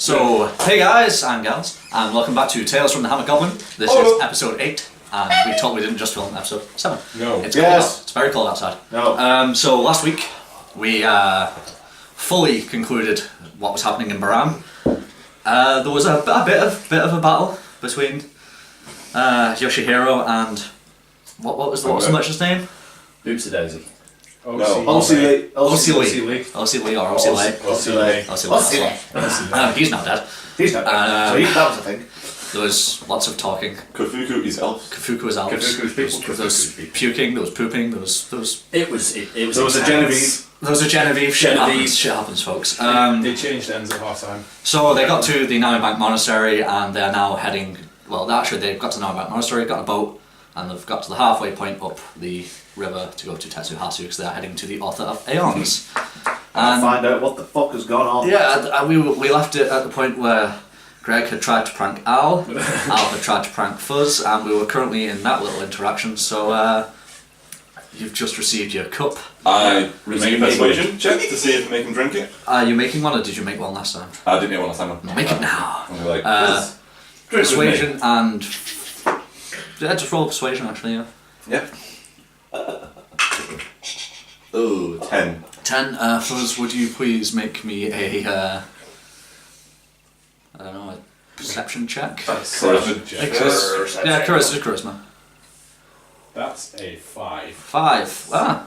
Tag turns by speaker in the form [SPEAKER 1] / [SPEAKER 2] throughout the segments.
[SPEAKER 1] So, hey guys and gals, and welcome back to Tales from the Hammer Goblin. This is episode 8, and we totally didn't just film episode 7.
[SPEAKER 2] No.
[SPEAKER 1] It's cold out. It's very cold outside.
[SPEAKER 2] No.
[SPEAKER 1] So last week, we fully concluded what was happening in Baram. There was a bit of a battle between Yoshihiro and what was the merchant's name?
[SPEAKER 3] Oopsie Daisy.
[SPEAKER 1] Ossie Lee or Ossie Lee. He's not dead.
[SPEAKER 2] He's not dead. So that was a thing.
[SPEAKER 1] There was lots of talking.
[SPEAKER 4] Kafuku is elf.
[SPEAKER 1] Kafuku is elves. There was puking, there was pooping, there was
[SPEAKER 3] It was
[SPEAKER 2] a Genevieve.
[SPEAKER 1] There was a Genevieve. Shit happens, folks.
[SPEAKER 2] They changed ends at half time.
[SPEAKER 1] So they got to the Namibank Monastery and they're now heading. Well, actually, they've got to the Namibank Monastery, got a boat, and they've got to the halfway point up the river to go to Tetsuhatsu because they're heading to the author of Eons.
[SPEAKER 2] And find out what the fuck has gone on.
[SPEAKER 1] Yeah, we left it at the point where Greg had tried to prank Al, Al had tried to prank Fuzz, and we were currently in that little interaction, so you've just received your cup.
[SPEAKER 4] I make a persuasion check to see if I make him drink it.
[SPEAKER 1] Are you making one or did you make one last time?
[SPEAKER 4] I didn't make one last time.
[SPEAKER 1] Make it now.
[SPEAKER 4] I'm like,
[SPEAKER 1] persuasion and... Yeah, just roll persuasion actually, yeah.
[SPEAKER 4] Yeah. Oh, 10.
[SPEAKER 1] 10. Fuzz, would you please make me a... I don't know, a perception check? Charisma.
[SPEAKER 2] That's a 5.
[SPEAKER 1] 5. Ah.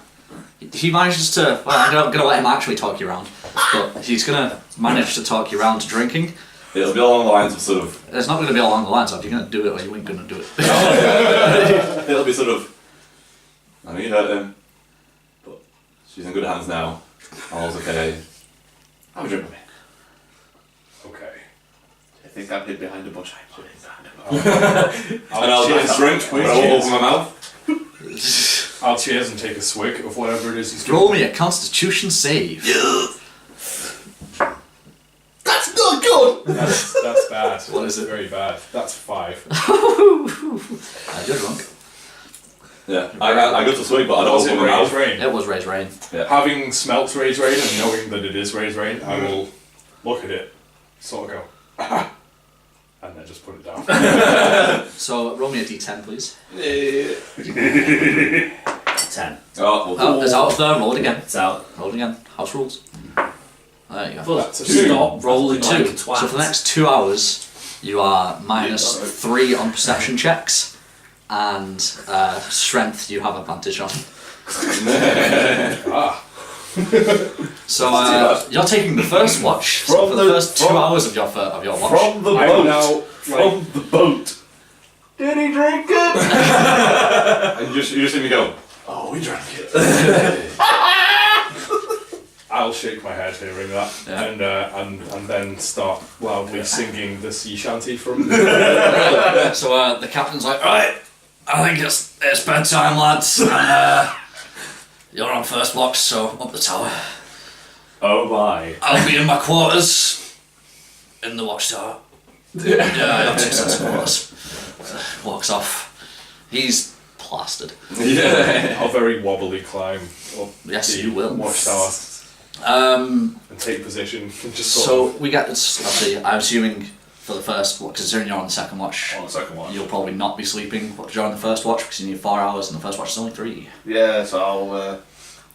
[SPEAKER 1] He manages to... Well, I'm going to let him actually talk you around. But he's going to manage to talk you around to drinking.
[SPEAKER 4] It'll be along the lines of sort of...
[SPEAKER 1] It's not going to be along the lines of you're going to do it or you ain't going to do it.
[SPEAKER 4] It'll be sort of... I know you hurt him, but she's in good hands now. All's okay. Have a drink with me.
[SPEAKER 2] Okay.
[SPEAKER 5] I think I'm hid behind a bush. I'm hid behind a bush.
[SPEAKER 4] And I'll just drink, but I won't open my mouth.
[SPEAKER 2] I'll cheers and take a swig of whatever it is he's
[SPEAKER 1] Roll me a Constitution save.
[SPEAKER 5] That's not good!
[SPEAKER 2] That's bad.
[SPEAKER 1] What is it?
[SPEAKER 2] Very bad. That's 5.
[SPEAKER 1] You're drunk.
[SPEAKER 4] Yeah, I got to swig, but I don't
[SPEAKER 2] Was it
[SPEAKER 4] open my
[SPEAKER 2] Ray's
[SPEAKER 4] mouth.
[SPEAKER 2] Rain?
[SPEAKER 1] It was Ray's Rain.
[SPEAKER 4] Yeah.
[SPEAKER 2] Having smelt Ray's Rain and knowing that it is Ray's Rain, I will look at it, sort of go, ah, and then just put it down.
[SPEAKER 1] So roll me a d10 please.
[SPEAKER 3] 10.
[SPEAKER 1] Oh, it's out there, roll it again.
[SPEAKER 3] It's out.
[SPEAKER 1] Roll it again. House rules. There you go.
[SPEAKER 3] Well,
[SPEAKER 2] That's a
[SPEAKER 3] stop rolling
[SPEAKER 1] 2.
[SPEAKER 3] like a twat.
[SPEAKER 1] So for the next 2 hours, you are minus 3 on perception checks, and strength you have advantage on. So you're taking the first watch. So for the first 2 hours of your watch.
[SPEAKER 5] From the boat! From the boat! Did he drink it?
[SPEAKER 4] And you just see me go,
[SPEAKER 5] Oh, we drank it.
[SPEAKER 2] I'll shake my head hearing that, and then start loudly singing the sea shanty from.
[SPEAKER 1] So the captain's like, right, I think it's bedtime, lads. And, you're on first watch, so up the tower.
[SPEAKER 3] Oh my.
[SPEAKER 1] I'll be in my quarters in the watchtower. Yeah, I have 2 sets of quarters. Walks off. He's plastered.
[SPEAKER 4] yeah.
[SPEAKER 2] I'll very wobbly climb up
[SPEAKER 1] Yes,
[SPEAKER 2] the
[SPEAKER 1] you will.
[SPEAKER 2] watchtower
[SPEAKER 1] Um,
[SPEAKER 2] and take position and just
[SPEAKER 1] so
[SPEAKER 2] sort of.
[SPEAKER 1] we get this. Obviously, I'm assuming for the first watch, considering you're on the second watch,
[SPEAKER 5] On the second one.
[SPEAKER 1] you'll probably not be sleeping during the first watch because you need 4 hours, and the first watch is only 3.
[SPEAKER 5] Yeah, so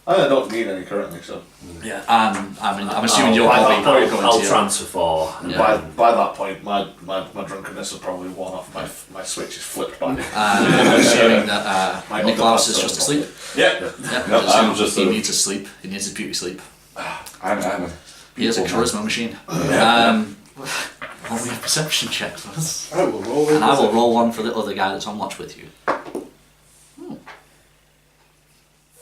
[SPEAKER 5] I don't need any currently, so.
[SPEAKER 1] Yeah. I'm assuming you're probably going to.
[SPEAKER 3] I'll transfer 4.
[SPEAKER 5] And
[SPEAKER 1] Yeah.
[SPEAKER 5] by that point, my drunkenness has probably worn off. My switch is flipped back.
[SPEAKER 1] I'm assuming that
[SPEAKER 5] My
[SPEAKER 1] Niklaus is
[SPEAKER 5] other
[SPEAKER 1] just asleep.
[SPEAKER 4] Yeah.
[SPEAKER 1] Yeah,
[SPEAKER 4] No, I'm just
[SPEAKER 1] he
[SPEAKER 4] a-
[SPEAKER 1] needs to sleep. He needs his beauty sleep.
[SPEAKER 4] I'm a...
[SPEAKER 1] He is a charisma machine. Roll me a perception check for us.
[SPEAKER 2] I will roll it.
[SPEAKER 1] And I will roll one for the other guy that's on watch with you.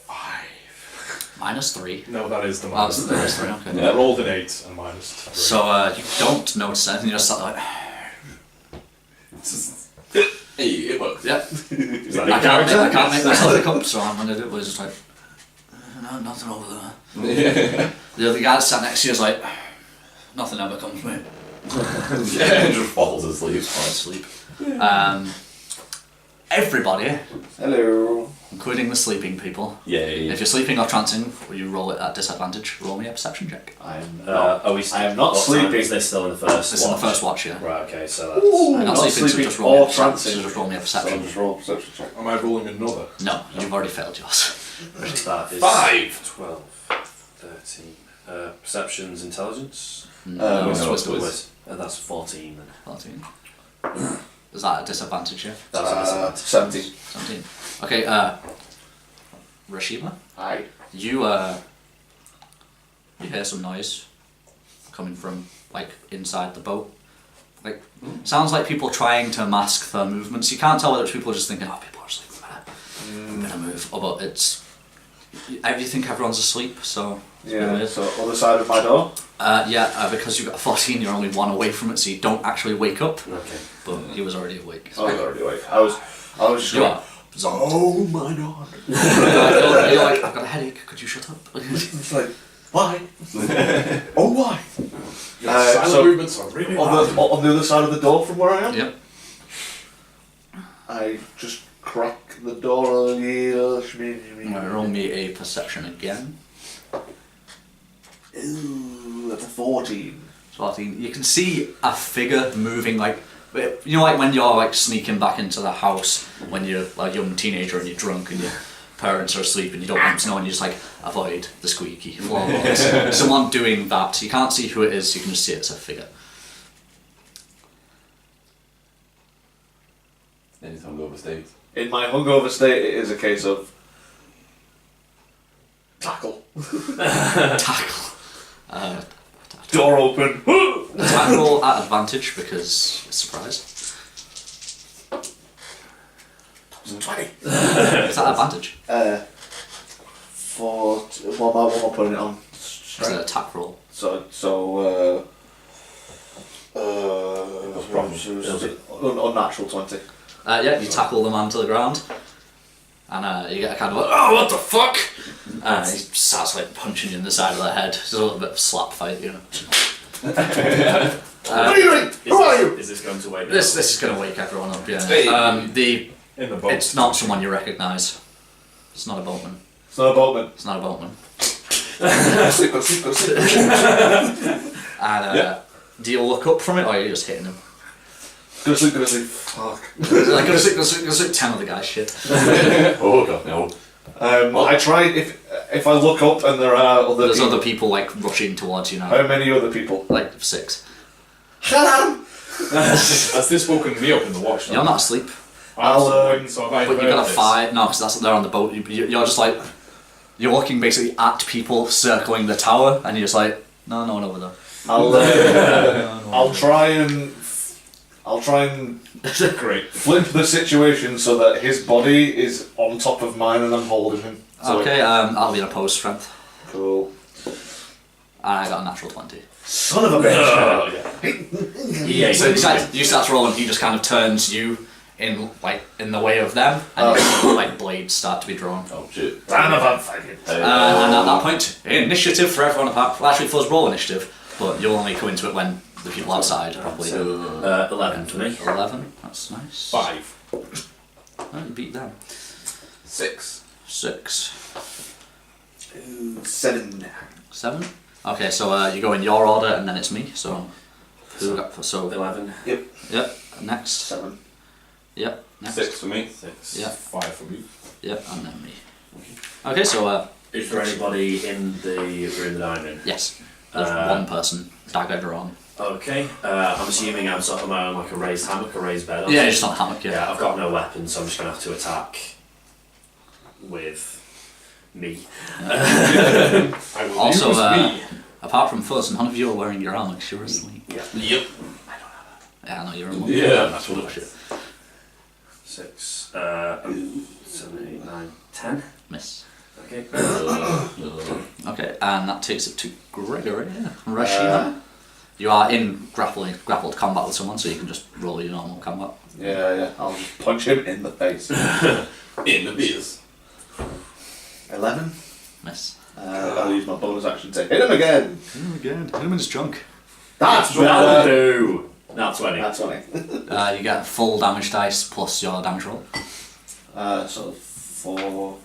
[SPEAKER 2] 5.
[SPEAKER 1] Minus 3.
[SPEAKER 2] No, that is the
[SPEAKER 1] Oh, it's
[SPEAKER 2] minus.
[SPEAKER 1] minus 3, okay.
[SPEAKER 2] I rolled an 8 and minus 3.
[SPEAKER 1] So you don't notice anything, you're just sat like...
[SPEAKER 4] Hey, it works.
[SPEAKER 1] Yeah.
[SPEAKER 2] Is that
[SPEAKER 1] I
[SPEAKER 2] your
[SPEAKER 1] can't
[SPEAKER 2] character?
[SPEAKER 1] make myself pick up, so I'm going to do it. It's just like... No, nothing over there. The other guy that sat next to you is like... Nothing ever comes to me.
[SPEAKER 4] Yeah, just falls asleep.
[SPEAKER 1] Fall asleep. Everybody,
[SPEAKER 5] Hello.
[SPEAKER 1] including the sleeping people.
[SPEAKER 4] Yay.
[SPEAKER 1] If you're sleeping or trancing, you roll it at disadvantage. Roll me a perception check.
[SPEAKER 5] I am not. I am not
[SPEAKER 3] what time
[SPEAKER 5] sleeping.
[SPEAKER 3] is this still in the first
[SPEAKER 1] It's in the first watch, yeah.
[SPEAKER 3] Right, okay, so that's...
[SPEAKER 5] Ooh,
[SPEAKER 1] I'm not sleeping, so just roll me a perception. So just roll me a
[SPEAKER 5] So I'll
[SPEAKER 1] perception.
[SPEAKER 5] just roll a perception check.
[SPEAKER 2] Am I rolling another?
[SPEAKER 1] No, you've already failed yours.
[SPEAKER 3] That is
[SPEAKER 2] 5.
[SPEAKER 3] 12, 13. Perception's intelligence?
[SPEAKER 1] No, it's
[SPEAKER 4] no,
[SPEAKER 1] wisdom.
[SPEAKER 4] it's
[SPEAKER 3] That's 14 then.
[SPEAKER 1] 14. Is that a disadvantage, yeah?
[SPEAKER 3] That's a disadvantage.
[SPEAKER 5] 17.
[SPEAKER 1] 17. Okay, Rashima,
[SPEAKER 5] Aye.
[SPEAKER 1] you hear some noise coming from like inside the boat. Like sounds like people trying to mask their movements. You can't tell whether it's people just thinking, oh, people are asleep, better move. Or but it's you think everyone's asleep, so it's a bit
[SPEAKER 5] Yeah,
[SPEAKER 1] weird.
[SPEAKER 5] so other side of my door.
[SPEAKER 1] Because you've got a 14, you're only one away from it, so you don't actually wake up.
[SPEAKER 3] Okay.
[SPEAKER 1] But he was already awake.
[SPEAKER 5] I was already awake. I was just
[SPEAKER 1] You
[SPEAKER 5] going,
[SPEAKER 1] are. Zonked.
[SPEAKER 5] oh my god.
[SPEAKER 1] You're like, I've got a headache, could you shut up?
[SPEAKER 5] It's like, why? Oh, why?
[SPEAKER 2] Silent
[SPEAKER 5] so
[SPEAKER 2] movements are really hard.
[SPEAKER 5] on the other side of the door from where I am,
[SPEAKER 1] Yep.
[SPEAKER 5] I just crack the door a little.
[SPEAKER 1] Roll me a perception again.
[SPEAKER 5] Ooh, that's a 14.
[SPEAKER 1] 14. You can see a figure moving, like, you know, like when you're like sneaking back into the house when you're a young teenager and you're drunk and your parents are asleep and you don't want to know and you just like avoid the squeaky floorboards. Someone doing that. You can't see who it is, you can just see it's a figure.
[SPEAKER 4] Any hungover state.
[SPEAKER 5] In my hungover state, it is a case of tackle.
[SPEAKER 1] Tackle.
[SPEAKER 5] Door open.
[SPEAKER 1] Tackle at advantage because surprise.
[SPEAKER 5] 20.
[SPEAKER 1] Is that advantage?
[SPEAKER 5] For what am I putting it on?
[SPEAKER 1] It's an attack roll.
[SPEAKER 5] Unnatural 20.
[SPEAKER 1] Yeah, you tackle the man to the ground, and you get a kind of like, oh, what the fuck? And he starts like punching you in the side of the head. It's a little bit of a slap fight, you know.
[SPEAKER 5] What are you doing? Who are you?
[SPEAKER 3] Is this going to wake
[SPEAKER 1] This is going to wake everyone up, yeah.
[SPEAKER 4] Hey.
[SPEAKER 2] In the boat.
[SPEAKER 1] It's not someone you recognise. It's not a boatman.
[SPEAKER 5] It's not a boatman.
[SPEAKER 1] It's not a boatman.
[SPEAKER 5] Sleep, go sleep, go sleep.
[SPEAKER 1] And do you look up from it, or are you just hitting him?
[SPEAKER 5] Go sleep, go sleep. Fuck.
[SPEAKER 1] Like, go sleep, 10 other guys, shit.
[SPEAKER 4] Oh god, no.
[SPEAKER 5] I try, if I look up and there are other
[SPEAKER 1] There's
[SPEAKER 5] people.
[SPEAKER 1] other people like rushing towards you now.
[SPEAKER 5] How many other people?
[SPEAKER 1] Like 6.
[SPEAKER 5] Shut up!
[SPEAKER 2] Has this woken me up in the watch?
[SPEAKER 1] You're not asleep.
[SPEAKER 5] I'll,
[SPEAKER 2] So have I
[SPEAKER 1] But you've
[SPEAKER 2] heard
[SPEAKER 1] got a
[SPEAKER 2] this?
[SPEAKER 1] 5. No, because they're on the boat. You're just like, you're looking basically at people circling the tower, and you're just like, no one over there.
[SPEAKER 5] I'll try and
[SPEAKER 2] Great.
[SPEAKER 5] flip the situation so that his body is on top of mine and I'm holding him. So
[SPEAKER 1] Okay, I'll be an opposed strength.
[SPEAKER 5] Cool.
[SPEAKER 1] And I got a natural 20.
[SPEAKER 5] Son of a bitch.
[SPEAKER 1] Yeah, so you start rolling, he just kind of turns you in the way of them, and like blades start to be drawn.
[SPEAKER 4] Oh shit.
[SPEAKER 5] Damn if I'm fucking.
[SPEAKER 1] And at that point, initiative for everyone apart. Well, actually, for us, roll initiative, but you'll only come into it when the people outside probably do.
[SPEAKER 3] 11 for me.
[SPEAKER 1] 11. That's nice.
[SPEAKER 2] 5.
[SPEAKER 1] Oh, you beat them.
[SPEAKER 4] 6.
[SPEAKER 1] 6.
[SPEAKER 5] 7.
[SPEAKER 1] 7. Okay, so you go in your order, and then it's me. So who got? So
[SPEAKER 3] 11.
[SPEAKER 1] Yep. Next.
[SPEAKER 5] 7.
[SPEAKER 1] Yep. Next.
[SPEAKER 4] 6 for me.
[SPEAKER 3] 6.
[SPEAKER 1] Yeah.
[SPEAKER 2] 5 for me.
[SPEAKER 1] Yep, and then me. Okay, so
[SPEAKER 3] Is there anybody in the room that I'm in?
[SPEAKER 1] yes, there's one person dagger drawn.
[SPEAKER 3] Okay. I'm assuming I'm sort of on like a raised hammock, a raised bed.
[SPEAKER 1] Yeah, just on a hammock.
[SPEAKER 3] Yeah,
[SPEAKER 1] Yeah.
[SPEAKER 3] I've got no weapon, so I'm just going to have to attack with me.
[SPEAKER 2] I will
[SPEAKER 1] Also,
[SPEAKER 2] use me.
[SPEAKER 1] apart from Fuzz, none of you are wearing your armor 'cause you're asleep.
[SPEAKER 3] Yeah.
[SPEAKER 4] Yep.
[SPEAKER 1] Yeah, I know you're in
[SPEAKER 4] Yeah,
[SPEAKER 1] that's
[SPEAKER 4] that's
[SPEAKER 1] bullshit.
[SPEAKER 3] 6, 7, 8, 9, 10.
[SPEAKER 1] Miss.
[SPEAKER 3] Okay.
[SPEAKER 1] Okay, and that takes it to Gregory. Rashida. You are in grappled combat with someone, so you can just roll your normal combat.
[SPEAKER 5] Yeah. I'll just punch him in the face.
[SPEAKER 4] In the beers.
[SPEAKER 5] 11.
[SPEAKER 1] Miss.
[SPEAKER 5] I'll use my bonus action to hit him again.
[SPEAKER 1] Hit him again. Hit him in his junk.
[SPEAKER 5] That's
[SPEAKER 3] That'll
[SPEAKER 5] better.
[SPEAKER 3] do. That's 20.
[SPEAKER 5] That's funny.
[SPEAKER 1] You get full damage dice plus your damage roll.
[SPEAKER 5] So 4,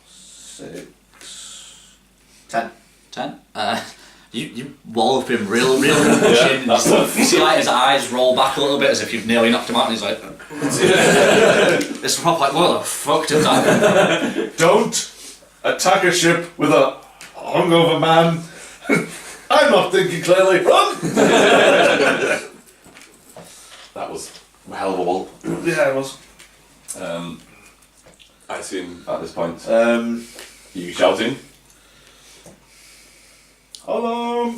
[SPEAKER 5] 6, 10.
[SPEAKER 1] 10. You wallop him real good on the chin. And you see like his eyes roll back a little bit as if you've nearly knocked him out, and he's like, it's proper like, what the fuck did that?
[SPEAKER 5] Don't attack a ship with a hungover man. I'm not thinking clearly. Run!
[SPEAKER 4] That was a hell of a wall.
[SPEAKER 5] Yeah, it was.
[SPEAKER 4] I assume at this point, you shouting?
[SPEAKER 5] Hello.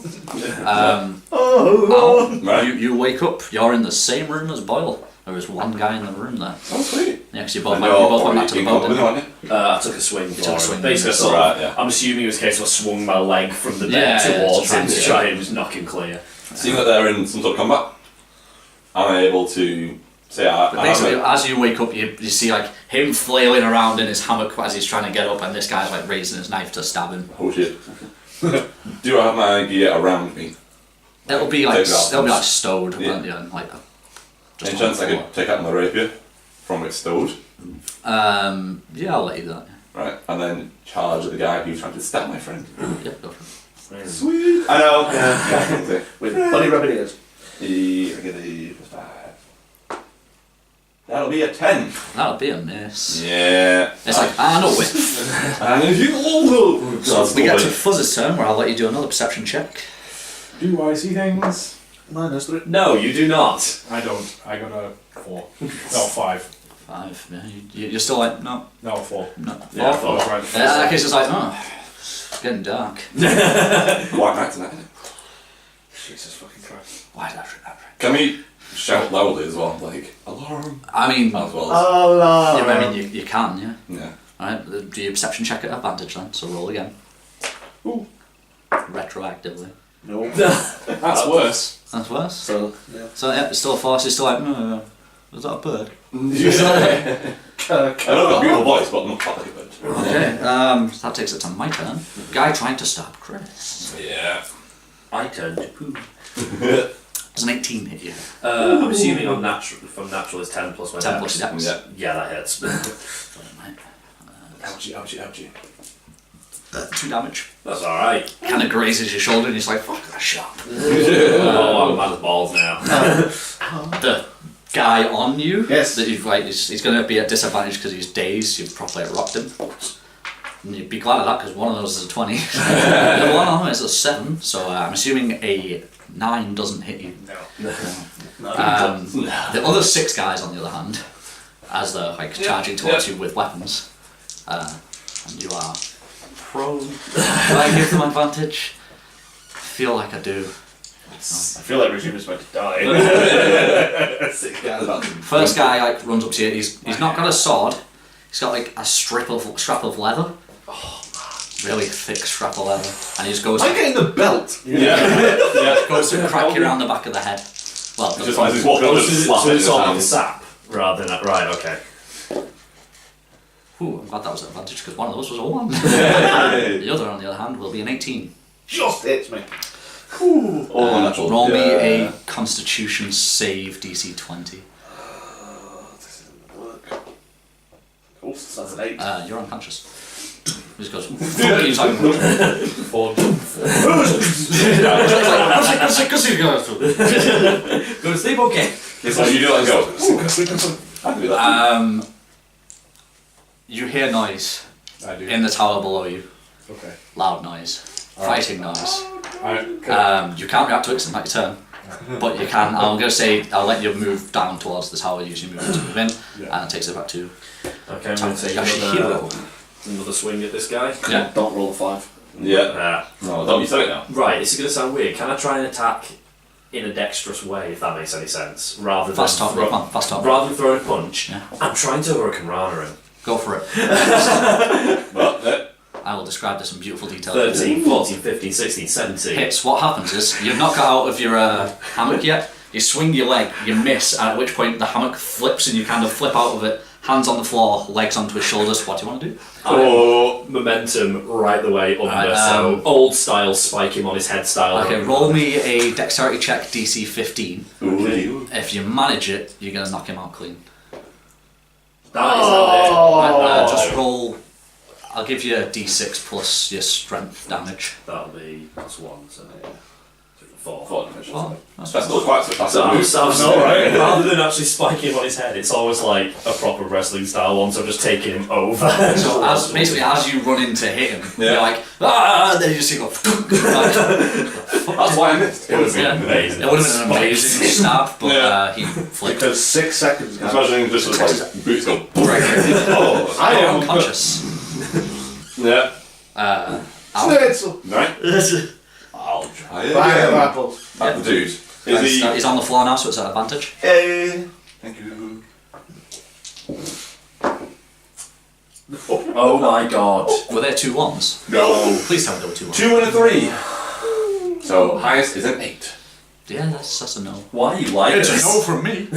[SPEAKER 4] Right.
[SPEAKER 1] You wake up. You're in the same room as Boyle. There was one guy in the room there.
[SPEAKER 4] Oh, sweet.
[SPEAKER 1] Yeah, because you both went back to the boat. Didn't you?
[SPEAKER 3] I took a swing for
[SPEAKER 1] a swing.
[SPEAKER 3] him. Basically, sort
[SPEAKER 4] Right,
[SPEAKER 3] of,
[SPEAKER 4] yeah.
[SPEAKER 3] I'm assuming it was a case of I swung my leg from the bed
[SPEAKER 1] Yeah,
[SPEAKER 3] towards him to
[SPEAKER 1] yeah.
[SPEAKER 3] try and just knock him clear.
[SPEAKER 4] Seeing that they're in some sort of combat, I'm able to say
[SPEAKER 1] But basically, as you wake up, you see like him flailing around in his hammock as he's trying to get up, and this guy's like raising his knife to stab him.
[SPEAKER 4] oh shit. Do I have my gear around me?
[SPEAKER 1] It'll be like
[SPEAKER 4] Take it off.
[SPEAKER 1] stowed,
[SPEAKER 4] Yeah.
[SPEAKER 1] and like.
[SPEAKER 4] Any chance I could take out my rapier from its stowed?
[SPEAKER 1] Yeah, I'll let you do that.
[SPEAKER 4] Right, and then charge at the guy who's trying to stab my friend.
[SPEAKER 1] Yep, go for it.
[SPEAKER 4] Sweet! I know! Yeah.
[SPEAKER 5] With bunny rabbit ears.
[SPEAKER 4] I get a +5. That'll be a 10.
[SPEAKER 1] That'll be a miss.
[SPEAKER 4] Yeah.
[SPEAKER 1] It's like, no whiff.
[SPEAKER 4] And if you
[SPEAKER 1] So we get to Fuzz's turn, where I'll let you do another perception check.
[SPEAKER 2] Do I see things?
[SPEAKER 5] -3.
[SPEAKER 3] No, you do not.
[SPEAKER 2] I don't. I got a 4. No, 5.
[SPEAKER 1] 5. Yeah, you're still like, no,
[SPEAKER 2] No, 4.
[SPEAKER 1] no.
[SPEAKER 3] Yeah, I
[SPEAKER 2] Oh,
[SPEAKER 3] thought.
[SPEAKER 2] right.
[SPEAKER 1] In that case, it's like, it's getting dark.
[SPEAKER 4] White night tonight, isn't it?
[SPEAKER 5] Jesus fucking Christ.
[SPEAKER 1] Why did I do that?
[SPEAKER 4] Can we shout loudly as well? Like, alarm!
[SPEAKER 1] I mean,
[SPEAKER 4] As well
[SPEAKER 1] I mean, you can, yeah.
[SPEAKER 4] yeah.
[SPEAKER 1] Alright, do your perception check at advantage then, so roll again.
[SPEAKER 2] Ooh.
[SPEAKER 1] Retroactively.
[SPEAKER 5] No.
[SPEAKER 2] That's worse.
[SPEAKER 1] That's worse.
[SPEAKER 5] So, yeah.
[SPEAKER 1] So, yeah, it's still a force, it's still like, no, was that a bird?
[SPEAKER 4] I know I've got a beautiful voice, but I'm not quite like a bird.
[SPEAKER 1] Okay, so that takes it to my turn. Guy trying to stab Chris.
[SPEAKER 4] Yeah.
[SPEAKER 3] I turned to poo.
[SPEAKER 1] Does an 18 hit you?
[SPEAKER 3] I'm assuming on from natural is 10 plus my
[SPEAKER 1] 10
[SPEAKER 3] dex.
[SPEAKER 1] plus your dex.
[SPEAKER 4] Yeah.
[SPEAKER 3] Yeah, that hits.
[SPEAKER 2] Ouchie, ouchie, ouchie.
[SPEAKER 1] 2 damage.
[SPEAKER 3] That's alright.
[SPEAKER 1] Kind of grazes your shoulder and he's like, fuck, that's sharp.
[SPEAKER 3] Oh, I'm mad as balls now.
[SPEAKER 1] The guy on you,
[SPEAKER 5] Yes.
[SPEAKER 1] that you've like, he's going to be at disadvantage because he's dazed, you've properly rocked him. And you'd be glad of that because one of those is a 20. The other one is a 7, so I'm assuming a 9 doesn't hit you.
[SPEAKER 5] No.
[SPEAKER 1] The other 6 guys, on the other hand, as they're like charging towards you with weapons, and you are prone. Do I give them advantage? I feel like I do.
[SPEAKER 5] I feel like Regime is about to die.
[SPEAKER 1] First guy like runs up to you. He's not got a sword. He's got like a strap of leather. Really thick strap of leather, and he just goes.
[SPEAKER 5] I'm getting the belt.
[SPEAKER 4] Yeah.
[SPEAKER 1] Goes to crack you around the back of the head. Well,
[SPEAKER 4] It's just as he's walking up, just slap
[SPEAKER 3] So
[SPEAKER 4] it in
[SPEAKER 3] it's
[SPEAKER 4] his
[SPEAKER 3] all
[SPEAKER 4] hand.
[SPEAKER 3] the sap rather than right. Okay.
[SPEAKER 1] ooh, I'm glad that was an advantage because one of those was a 1.
[SPEAKER 4] Hey.
[SPEAKER 1] The other, on the other hand, will be an 18.
[SPEAKER 5] Just hits me.
[SPEAKER 4] All unnatural.
[SPEAKER 1] Roll me
[SPEAKER 4] Yeah.
[SPEAKER 1] a Constitution save DC 20.
[SPEAKER 5] This isn't gonna work. Oh, that's an 8.
[SPEAKER 1] You're unconscious. He just goes. Fuck you, Simon.
[SPEAKER 3] Go to sleep. Okay.
[SPEAKER 4] So you do let go. I can do that.
[SPEAKER 1] You hear noise
[SPEAKER 2] I do.
[SPEAKER 1] in the tower below you.
[SPEAKER 2] Okay.
[SPEAKER 1] Loud noise. Fighting noise.
[SPEAKER 2] Alright, okay.
[SPEAKER 1] You can't react to it 'cause it's not your turn. But you can, I'm going to say, I'll let you move down towards the tower using your movement to move in,
[SPEAKER 2] Yeah.
[SPEAKER 1] and it takes it back to
[SPEAKER 3] Okay. I'm going to take
[SPEAKER 1] Yashihiro.
[SPEAKER 3] another swing at this guy.
[SPEAKER 1] Yeah.
[SPEAKER 5] Don't roll a 5.
[SPEAKER 4] Yeah. No, don't you say it now.
[SPEAKER 3] Right. This is going to sound weird. Can I try and attack in a dexterous way, if that makes any sense, rather than
[SPEAKER 1] Fast top, come on, fast top.
[SPEAKER 3] rather than throwing a punch?
[SPEAKER 1] Yeah.
[SPEAKER 3] I'm trying to hurricanrana him.
[SPEAKER 1] Go for it.
[SPEAKER 4] But
[SPEAKER 1] I will describe this in beautiful detail.
[SPEAKER 3] 13, 14, 15, 16, 17.
[SPEAKER 1] Hits. What happens is, you've not got out of your hammock yet, you swing your leg, you miss, and at which point the hammock flips and you kind of flip out of it, hands on the floor, legs onto his shoulders. What do you want to do?
[SPEAKER 3] Oh, momentum right the way under,
[SPEAKER 1] Right,
[SPEAKER 3] so old style, spike him on his head style.
[SPEAKER 1] Okay, roll me a dexterity check DC 15.
[SPEAKER 4] ooh.
[SPEAKER 1] If you manage it, you're going to knock him out clean. Just roll. I'll give you a d6 plus your strength damage.
[SPEAKER 3] That'll be +1, so yeah. 4.
[SPEAKER 4] 4 damage.
[SPEAKER 1] Oh,
[SPEAKER 4] That's still quite that's
[SPEAKER 3] So I'm
[SPEAKER 2] alright.
[SPEAKER 3] rather than actually spiking him on his head, it's always like a proper wrestling style one, so I'm just taking him over.
[SPEAKER 1] So as you run in to hit him,
[SPEAKER 4] Yeah.
[SPEAKER 1] you're like, ah, and then you just go,
[SPEAKER 4] That's why I missed.
[SPEAKER 3] It would have been
[SPEAKER 1] Yeah.
[SPEAKER 3] amazing.
[SPEAKER 1] It would have been an amazing stab, but
[SPEAKER 4] Yeah.
[SPEAKER 1] he flicked.
[SPEAKER 5] Because 6 seconds.
[SPEAKER 4] I was imagining just like boots go.
[SPEAKER 1] Oh,
[SPEAKER 5] I am
[SPEAKER 1] unconscious.
[SPEAKER 4] Yeah.
[SPEAKER 1] Al.
[SPEAKER 5] Schnitzel.
[SPEAKER 4] Right. I'll try
[SPEAKER 5] Bag of
[SPEAKER 4] it.
[SPEAKER 5] apples.
[SPEAKER 4] That's the dude. Is he?
[SPEAKER 1] He's on the floor now, so it's at advantage.
[SPEAKER 4] Hey. Thank you.
[SPEAKER 3] Oh my god.
[SPEAKER 1] Were there 2 1s?
[SPEAKER 4] No.
[SPEAKER 1] Please tell me there were 2 1s.
[SPEAKER 4] 2 and a 3. So highest is an 8.
[SPEAKER 1] Yeah, that's a no.
[SPEAKER 3] Why are you like this?
[SPEAKER 1] from me.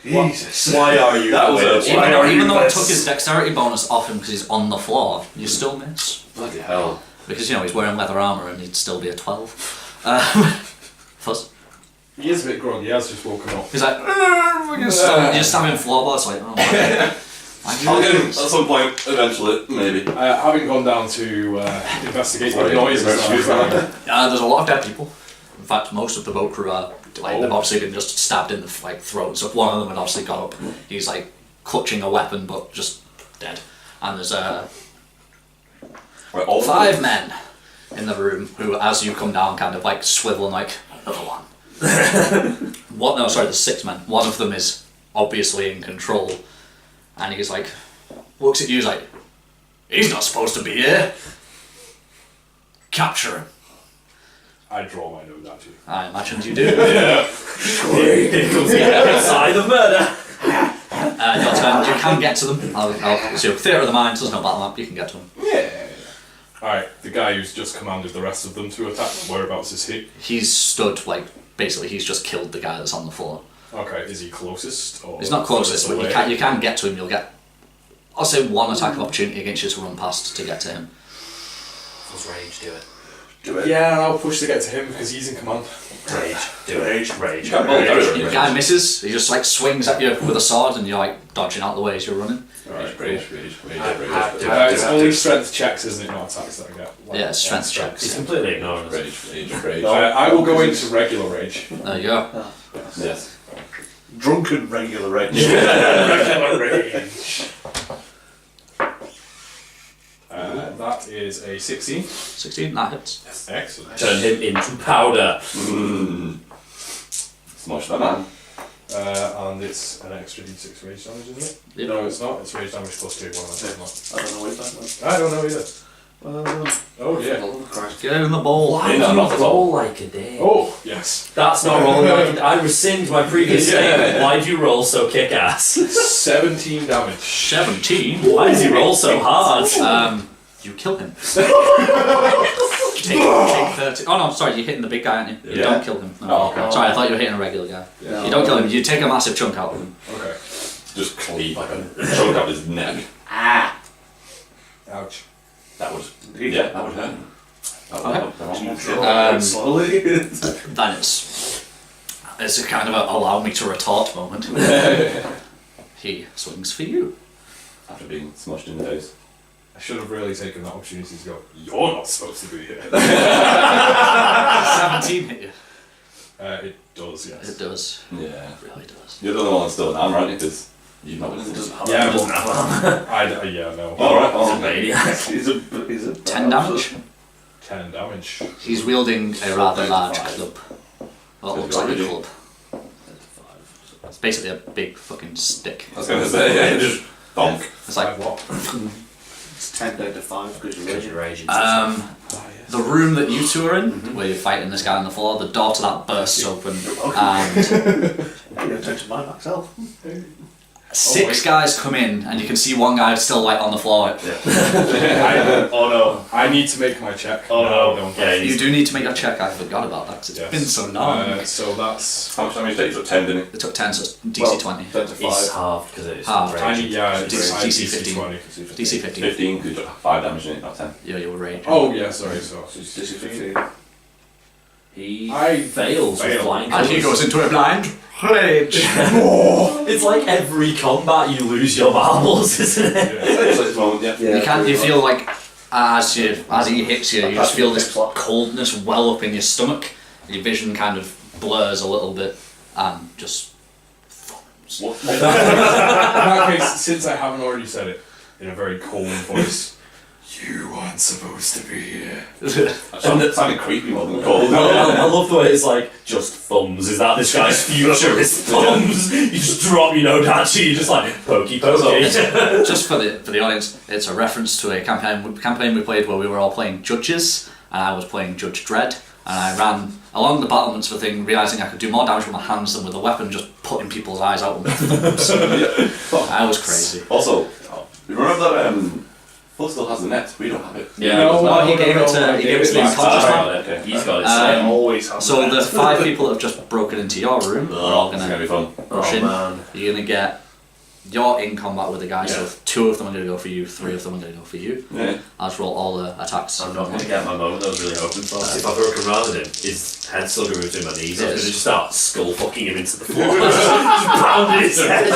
[SPEAKER 5] Jesus.
[SPEAKER 3] Why are you
[SPEAKER 4] That was a-
[SPEAKER 3] doing Why are you
[SPEAKER 1] Even though it
[SPEAKER 3] this?
[SPEAKER 1] took his dexterity bonus off him because he's on the floor, you still miss.
[SPEAKER 4] Bloody hell.
[SPEAKER 1] Because, he's wearing leather armour and he'd still be a 12. Fuzz.
[SPEAKER 2] He is a bit groggy, he has just woken up.
[SPEAKER 1] He's like, you just stab him floorboards, like, oh my
[SPEAKER 4] I'll get him at some point, eventually, maybe.
[SPEAKER 2] Having gone down to investigate the noises,
[SPEAKER 4] Excuse me.
[SPEAKER 1] there's a lot of dead people. In fact, most of the boat crew are, they've obviously been just stabbed in the throat. So one of them had obviously got up. He's like clutching a weapon, but just dead. And there's
[SPEAKER 4] Right, all
[SPEAKER 1] 5 men in the room who, as you come down, kind of like swivel and like, another one. There's 6 men. One of them is obviously in control, and he's like, looks at you, he's like, he's not supposed to be here. Capture him.
[SPEAKER 2] I draw my nose at you.
[SPEAKER 1] I imagined you do.
[SPEAKER 2] Yeah.
[SPEAKER 3] Here comes the side of murder.
[SPEAKER 1] Your turn. You can get to them. So theatre of the mind. There's no battle map. You can get to them.
[SPEAKER 2] Alright, the guy who's just commanded the rest of them to attack, whereabouts is he?
[SPEAKER 1] He's stood basically. He's just killed the guy that's on the floor.
[SPEAKER 2] Okay, is he closest? Or
[SPEAKER 1] He's not closest, but
[SPEAKER 2] away?
[SPEAKER 1] you can get to him. You'll get, I'll say, 1 attack of opportunity against you to run past to get to him.
[SPEAKER 3] Does rage do it?
[SPEAKER 5] Do it.
[SPEAKER 2] Yeah, and I'll push to get to him because he's in command.
[SPEAKER 3] Rage. Do it. Rage.
[SPEAKER 1] The guy misses. He just swings at you with a sword, and you're dodging out the way as you're running.
[SPEAKER 4] Rage.
[SPEAKER 2] It's only strength checks, isn't it? Not attacks that I get.
[SPEAKER 1] Yeah, it's strength checks.
[SPEAKER 3] He's completely ignoring us.
[SPEAKER 4] Rage.
[SPEAKER 2] I will go into regular rage.
[SPEAKER 1] There you go.
[SPEAKER 4] Yes.
[SPEAKER 5] Drunken regular rage.
[SPEAKER 2] Regular rage. That is a 16.
[SPEAKER 1] 16. That hits.
[SPEAKER 2] Excellent.
[SPEAKER 3] Turn him into powder.
[SPEAKER 4] Smash that man.
[SPEAKER 2] And it's an extra d6 rage damage, isn't it?
[SPEAKER 1] Yep.
[SPEAKER 2] No, it's not. It's rage damage plus 2. What am I talking about?
[SPEAKER 5] I don't know what you're talking
[SPEAKER 2] I don't know either.
[SPEAKER 5] about.
[SPEAKER 2] Oh, yeah.
[SPEAKER 1] Get in the ball.
[SPEAKER 3] Why
[SPEAKER 4] Yeah,
[SPEAKER 3] do you
[SPEAKER 4] not at all.
[SPEAKER 3] roll like a dick?
[SPEAKER 2] Oh, yes.
[SPEAKER 3] That's not rolling like a dick. I rescind my previous statement. Why do you roll so kick-ass?
[SPEAKER 2] 17 damage.
[SPEAKER 1] 17.
[SPEAKER 3] Why does he roll so hard?
[SPEAKER 1] You kill him. take 30. Oh no, sorry, you're hitting the big guy, aren't you? You
[SPEAKER 3] Yeah.
[SPEAKER 1] don't kill him. No.
[SPEAKER 4] Oh, okay.
[SPEAKER 1] Sorry, I thought you were hitting a regular guy.
[SPEAKER 2] Yeah.
[SPEAKER 1] You don't kill him, you take a massive chunk out of him.
[SPEAKER 2] Okay.
[SPEAKER 4] Just cleave like a choke out his neck.
[SPEAKER 2] Ouch.
[SPEAKER 4] That would. Yeah, that would hurt. That would hurt.
[SPEAKER 5] Slowly.
[SPEAKER 1] Then it's a kind of a allow me to retort moment. He swings for you.
[SPEAKER 4] After being smushed in the face.
[SPEAKER 2] I should have really taken that opportunity to go, you're not supposed to be here.
[SPEAKER 1] 17 hit you.
[SPEAKER 2] It does, yes.
[SPEAKER 1] It does.
[SPEAKER 4] Yeah.
[SPEAKER 1] It really does.
[SPEAKER 4] You're the only one that's still in armor, aren't you? Because you've not been in this.
[SPEAKER 2] Yeah,
[SPEAKER 3] Doesn't have armor.
[SPEAKER 2] yeah, no.
[SPEAKER 4] Alright,
[SPEAKER 3] He's a maniac.
[SPEAKER 5] He's a
[SPEAKER 1] 10 damage.
[SPEAKER 2] 10 damage.
[SPEAKER 1] He's wielding a rather large club. Well, it looks like a club. It's basically a big fucking stick.
[SPEAKER 4] I was going to say, yeah, just bonk.
[SPEAKER 1] It's like,
[SPEAKER 2] what?
[SPEAKER 5] It's 10 down to 5 because you're
[SPEAKER 3] Because
[SPEAKER 5] raging.
[SPEAKER 3] you're raging.
[SPEAKER 1] the room that you two are in, where you're fighting this guy on the floor, the door to that bursts open, and
[SPEAKER 5] I'm going to turn to my myself.
[SPEAKER 1] 6 guys come in, and you can see one guy still on the floor.
[SPEAKER 2] Oh no. I need to make my check.
[SPEAKER 3] Oh no.
[SPEAKER 2] Don't
[SPEAKER 3] Yeah,
[SPEAKER 1] You do need to make your check. I forgot about that 'cause it's
[SPEAKER 2] Yes.
[SPEAKER 1] been so long.
[SPEAKER 2] So that's
[SPEAKER 4] How much damage did he took? 10, didn't he?
[SPEAKER 1] It took 10, so it's DC 20.
[SPEAKER 5] 10 to 5.
[SPEAKER 3] It's halved because it's
[SPEAKER 1] Halved.
[SPEAKER 3] raging.
[SPEAKER 1] DC 15.
[SPEAKER 2] 20.
[SPEAKER 1] DC 15.
[SPEAKER 4] 15, because you took 5 damage in it, not 10.
[SPEAKER 1] Yeah, you'll rage.
[SPEAKER 2] Oh yeah, sorry. So
[SPEAKER 5] DC 15.
[SPEAKER 3] He
[SPEAKER 2] I
[SPEAKER 3] fails with
[SPEAKER 2] fail.
[SPEAKER 3] flying
[SPEAKER 1] And he
[SPEAKER 3] colours.
[SPEAKER 1] goes into a blind rage.
[SPEAKER 3] It's like every combat you lose your marbles, isn't it?
[SPEAKER 4] It's like this moment, yeah.
[SPEAKER 1] You feel like as he hits you, you just feel this coldness well up in your stomach. Your vision kind of blurs a little bit and just foams.
[SPEAKER 2] In that case, since I haven't already said it in a very cold voice, you aren't supposed to be here.
[SPEAKER 4] Sounded creepy more than cold.
[SPEAKER 3] I love the way it's like, just thumbs. Is that this guy's future? Is thumbs? You just drop your Nodachi, you just like, pokey.
[SPEAKER 1] Just for the audience, it's a reference to a campaign we played where we were all playing judges, and I was playing Judge Dredd, and I ran along the battlements for thing, realising I could do more damage with my hands than with a weapon, just putting people's eyes out with my thumbs. I was crazy.
[SPEAKER 4] Also, you remember that Phil still has the net, we don't have it.
[SPEAKER 3] Yeah,
[SPEAKER 1] No, he gave it to the unconscious man.
[SPEAKER 3] Okay. He's got it.
[SPEAKER 2] I always have
[SPEAKER 1] So
[SPEAKER 2] that.
[SPEAKER 1] the 5 people that have just broken into your room are all
[SPEAKER 4] It's
[SPEAKER 1] gonna
[SPEAKER 4] gonna be fun.
[SPEAKER 1] rush
[SPEAKER 3] Oh
[SPEAKER 1] in.
[SPEAKER 3] man.
[SPEAKER 1] You're gonna get. You're in combat with the guy, so 2 of them are gonna go for you, 3 of them are gonna go for you.
[SPEAKER 4] Yeah.
[SPEAKER 1] I'll just roll all the attacks.
[SPEAKER 3] I'm not going to get my moment I was really hoping for. If I broke around him, his head's still going to be between my knees. I was going to just start skull fucking him into the floor. just pounding his head.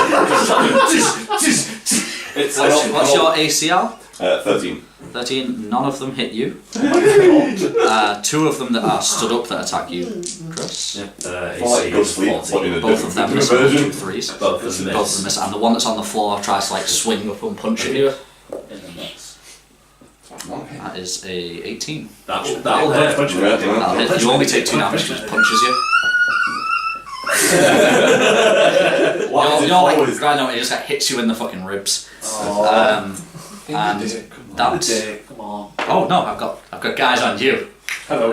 [SPEAKER 1] What's your ACL?
[SPEAKER 4] 13.
[SPEAKER 1] 13. None of them hit you. 2 of them that are stood up that attack you, Chris.
[SPEAKER 4] Like, go to sleep,
[SPEAKER 3] 14.
[SPEAKER 4] what in a
[SPEAKER 1] Both of them miss.
[SPEAKER 4] version.
[SPEAKER 1] 2 threes.
[SPEAKER 3] Both of them
[SPEAKER 1] Both of them miss. And the one that's on the floor tries to like swing up and punch at you. That is a 18.
[SPEAKER 3] That'll hurt.
[SPEAKER 1] That'll hit. You only take 2 damage because it punches you. You're like, right now, it just like, hits you in the fucking ribs. And that's.
[SPEAKER 5] Come on.
[SPEAKER 1] Oh no, I've got guys on you.
[SPEAKER 2] Hello.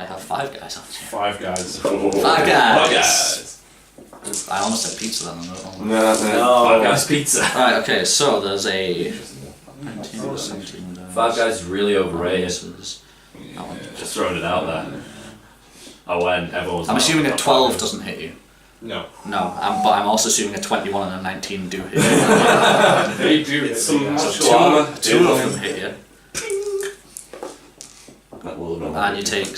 [SPEAKER 1] I have 5 guys on you.
[SPEAKER 2] 5 guys.
[SPEAKER 1] 5 guys.
[SPEAKER 4] 5 guys.
[SPEAKER 1] I almost said pizza then.
[SPEAKER 4] No.
[SPEAKER 3] Five Guys Pizza.
[SPEAKER 1] Right, okay, so there's a 19, 17 dice.
[SPEAKER 3] Five Guys is really overrated.
[SPEAKER 1] Misses. That one.
[SPEAKER 3] Just throwing it out there. Oh, when everyone's.
[SPEAKER 1] I'm assuming a 12 doesn't hit you.
[SPEAKER 2] No.
[SPEAKER 1] No, but I'm also assuming a 21 and a 19 do hit you.
[SPEAKER 2] They do.
[SPEAKER 4] It's some
[SPEAKER 1] So
[SPEAKER 4] armor.
[SPEAKER 1] 2 of them hit you,
[SPEAKER 4] That will have been
[SPEAKER 1] and you take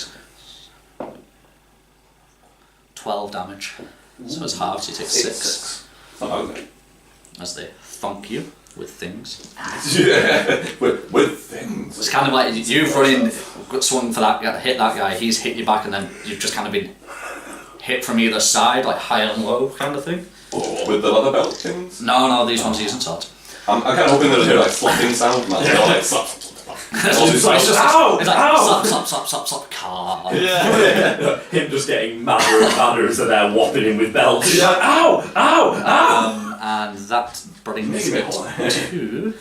[SPEAKER 1] 12 damage. So it's halved, so you take 6
[SPEAKER 4] Okay.
[SPEAKER 1] as they thunk you with things.
[SPEAKER 4] Yeah. With things.
[SPEAKER 1] It's kind of like you've run in, swung for that guy, hit that guy, he's hit you back, and then you've just kind of been hit from either side, like high and low kind of thing.
[SPEAKER 4] With the leather belt things?
[SPEAKER 1] No, these ones are using swords.
[SPEAKER 4] I'm kind of hoping they'll hear like slapping sound. Like, like slap.
[SPEAKER 1] It's just
[SPEAKER 3] Ow!
[SPEAKER 1] it's like
[SPEAKER 3] Ow!
[SPEAKER 1] slap, car.
[SPEAKER 3] Him just getting madder and madder as they're whopping him with belts. He's like, ow! Ow! Ow!
[SPEAKER 1] And that brings it to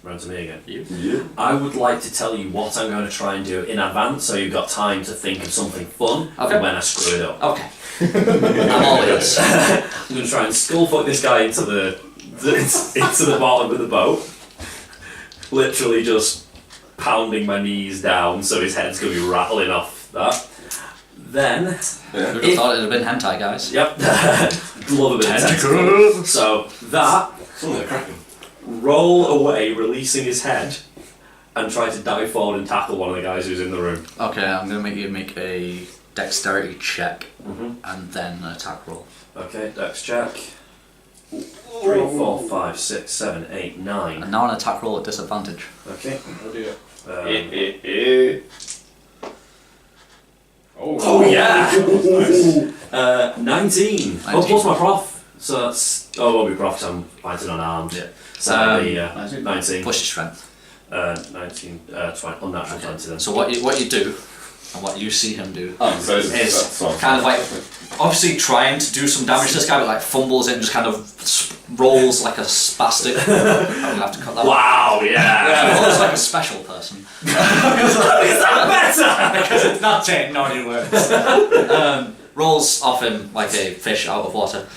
[SPEAKER 3] Round to me again.
[SPEAKER 1] you.
[SPEAKER 4] Yeah.
[SPEAKER 3] I would like to tell you what I'm going to try and do in advance so you've got time to think of something fun
[SPEAKER 1] Okay.
[SPEAKER 3] for when I screw it up.
[SPEAKER 1] Okay. I'm all ears.
[SPEAKER 3] I'm going to try and skullfuck this guy into the bottom of the boat. Literally just pounding my knees down so his head's going to be rattling off that. Then,
[SPEAKER 4] Yeah.
[SPEAKER 1] Who'd have thought it'd have been hentai, guys?
[SPEAKER 3] yep, love a bit of tentacle. So that,
[SPEAKER 4] Something like cracking.
[SPEAKER 3] roll away, releasing his head, and try to dive forward and tackle one of the guys who's in the room.
[SPEAKER 1] Okay, I'm gonna make you make a dexterity check
[SPEAKER 3] Mm-hmm.
[SPEAKER 1] and then an attack roll.
[SPEAKER 3] Okay, dex check. 3, 4, 5, 6, 7, 8, 9.
[SPEAKER 1] And now an attack roll at disadvantage.
[SPEAKER 3] Okay.
[SPEAKER 2] Oh dear.
[SPEAKER 3] Oh yeah!
[SPEAKER 2] Nice.
[SPEAKER 3] 19. Oh,
[SPEAKER 1] 19.
[SPEAKER 3] plus my prof. So that's. Oh, it won't be prof because I'm fighting unarmed.
[SPEAKER 1] Yeah.
[SPEAKER 3] So that'll be 19.
[SPEAKER 1] Push your strength.
[SPEAKER 3] 19, 20, unnatural 20 then.
[SPEAKER 1] So what you do, and what you see him do,
[SPEAKER 4] So
[SPEAKER 1] is
[SPEAKER 4] that's
[SPEAKER 1] kind of like obviously trying to do some damage to this guy, but like fumbles it and just kind of rolls like a spastic. I'm gonna have to cut that.
[SPEAKER 3] Wow, yeah!
[SPEAKER 1] Rolls like a special person.
[SPEAKER 3] Is that better?
[SPEAKER 1] Because it's not saying naughty words. Rolls off him like a fish out of water.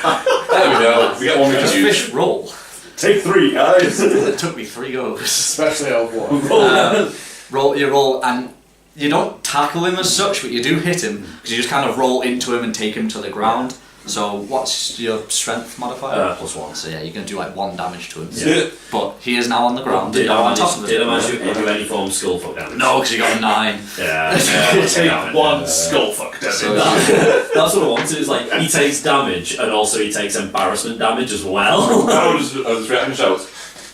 [SPEAKER 4] There we go. We get one we
[SPEAKER 1] Does
[SPEAKER 4] can use.
[SPEAKER 1] fish roll?
[SPEAKER 2] Take 3, guys.
[SPEAKER 1] It took me 3 goes.
[SPEAKER 2] Especially out of water.
[SPEAKER 1] You roll, and you don't tackle him as such, but you do hit him because you just kind of roll into him and take him to the ground. So what's your strength modifier?
[SPEAKER 3] +1.
[SPEAKER 1] So yeah, you're going to do like 1 damage to him.
[SPEAKER 4] Yeah.
[SPEAKER 1] But he is now on the ground.
[SPEAKER 3] Did I
[SPEAKER 1] on top of him.
[SPEAKER 3] manage to do any form of skullfuck damage?
[SPEAKER 1] No, because you got a 9.
[SPEAKER 3] Yeah.
[SPEAKER 2] Take one skullfuck damage.
[SPEAKER 1] So
[SPEAKER 3] That's what I wanted. Is like he takes damage and also he takes embarrassment damage as well.
[SPEAKER 4] I was just ready to shout,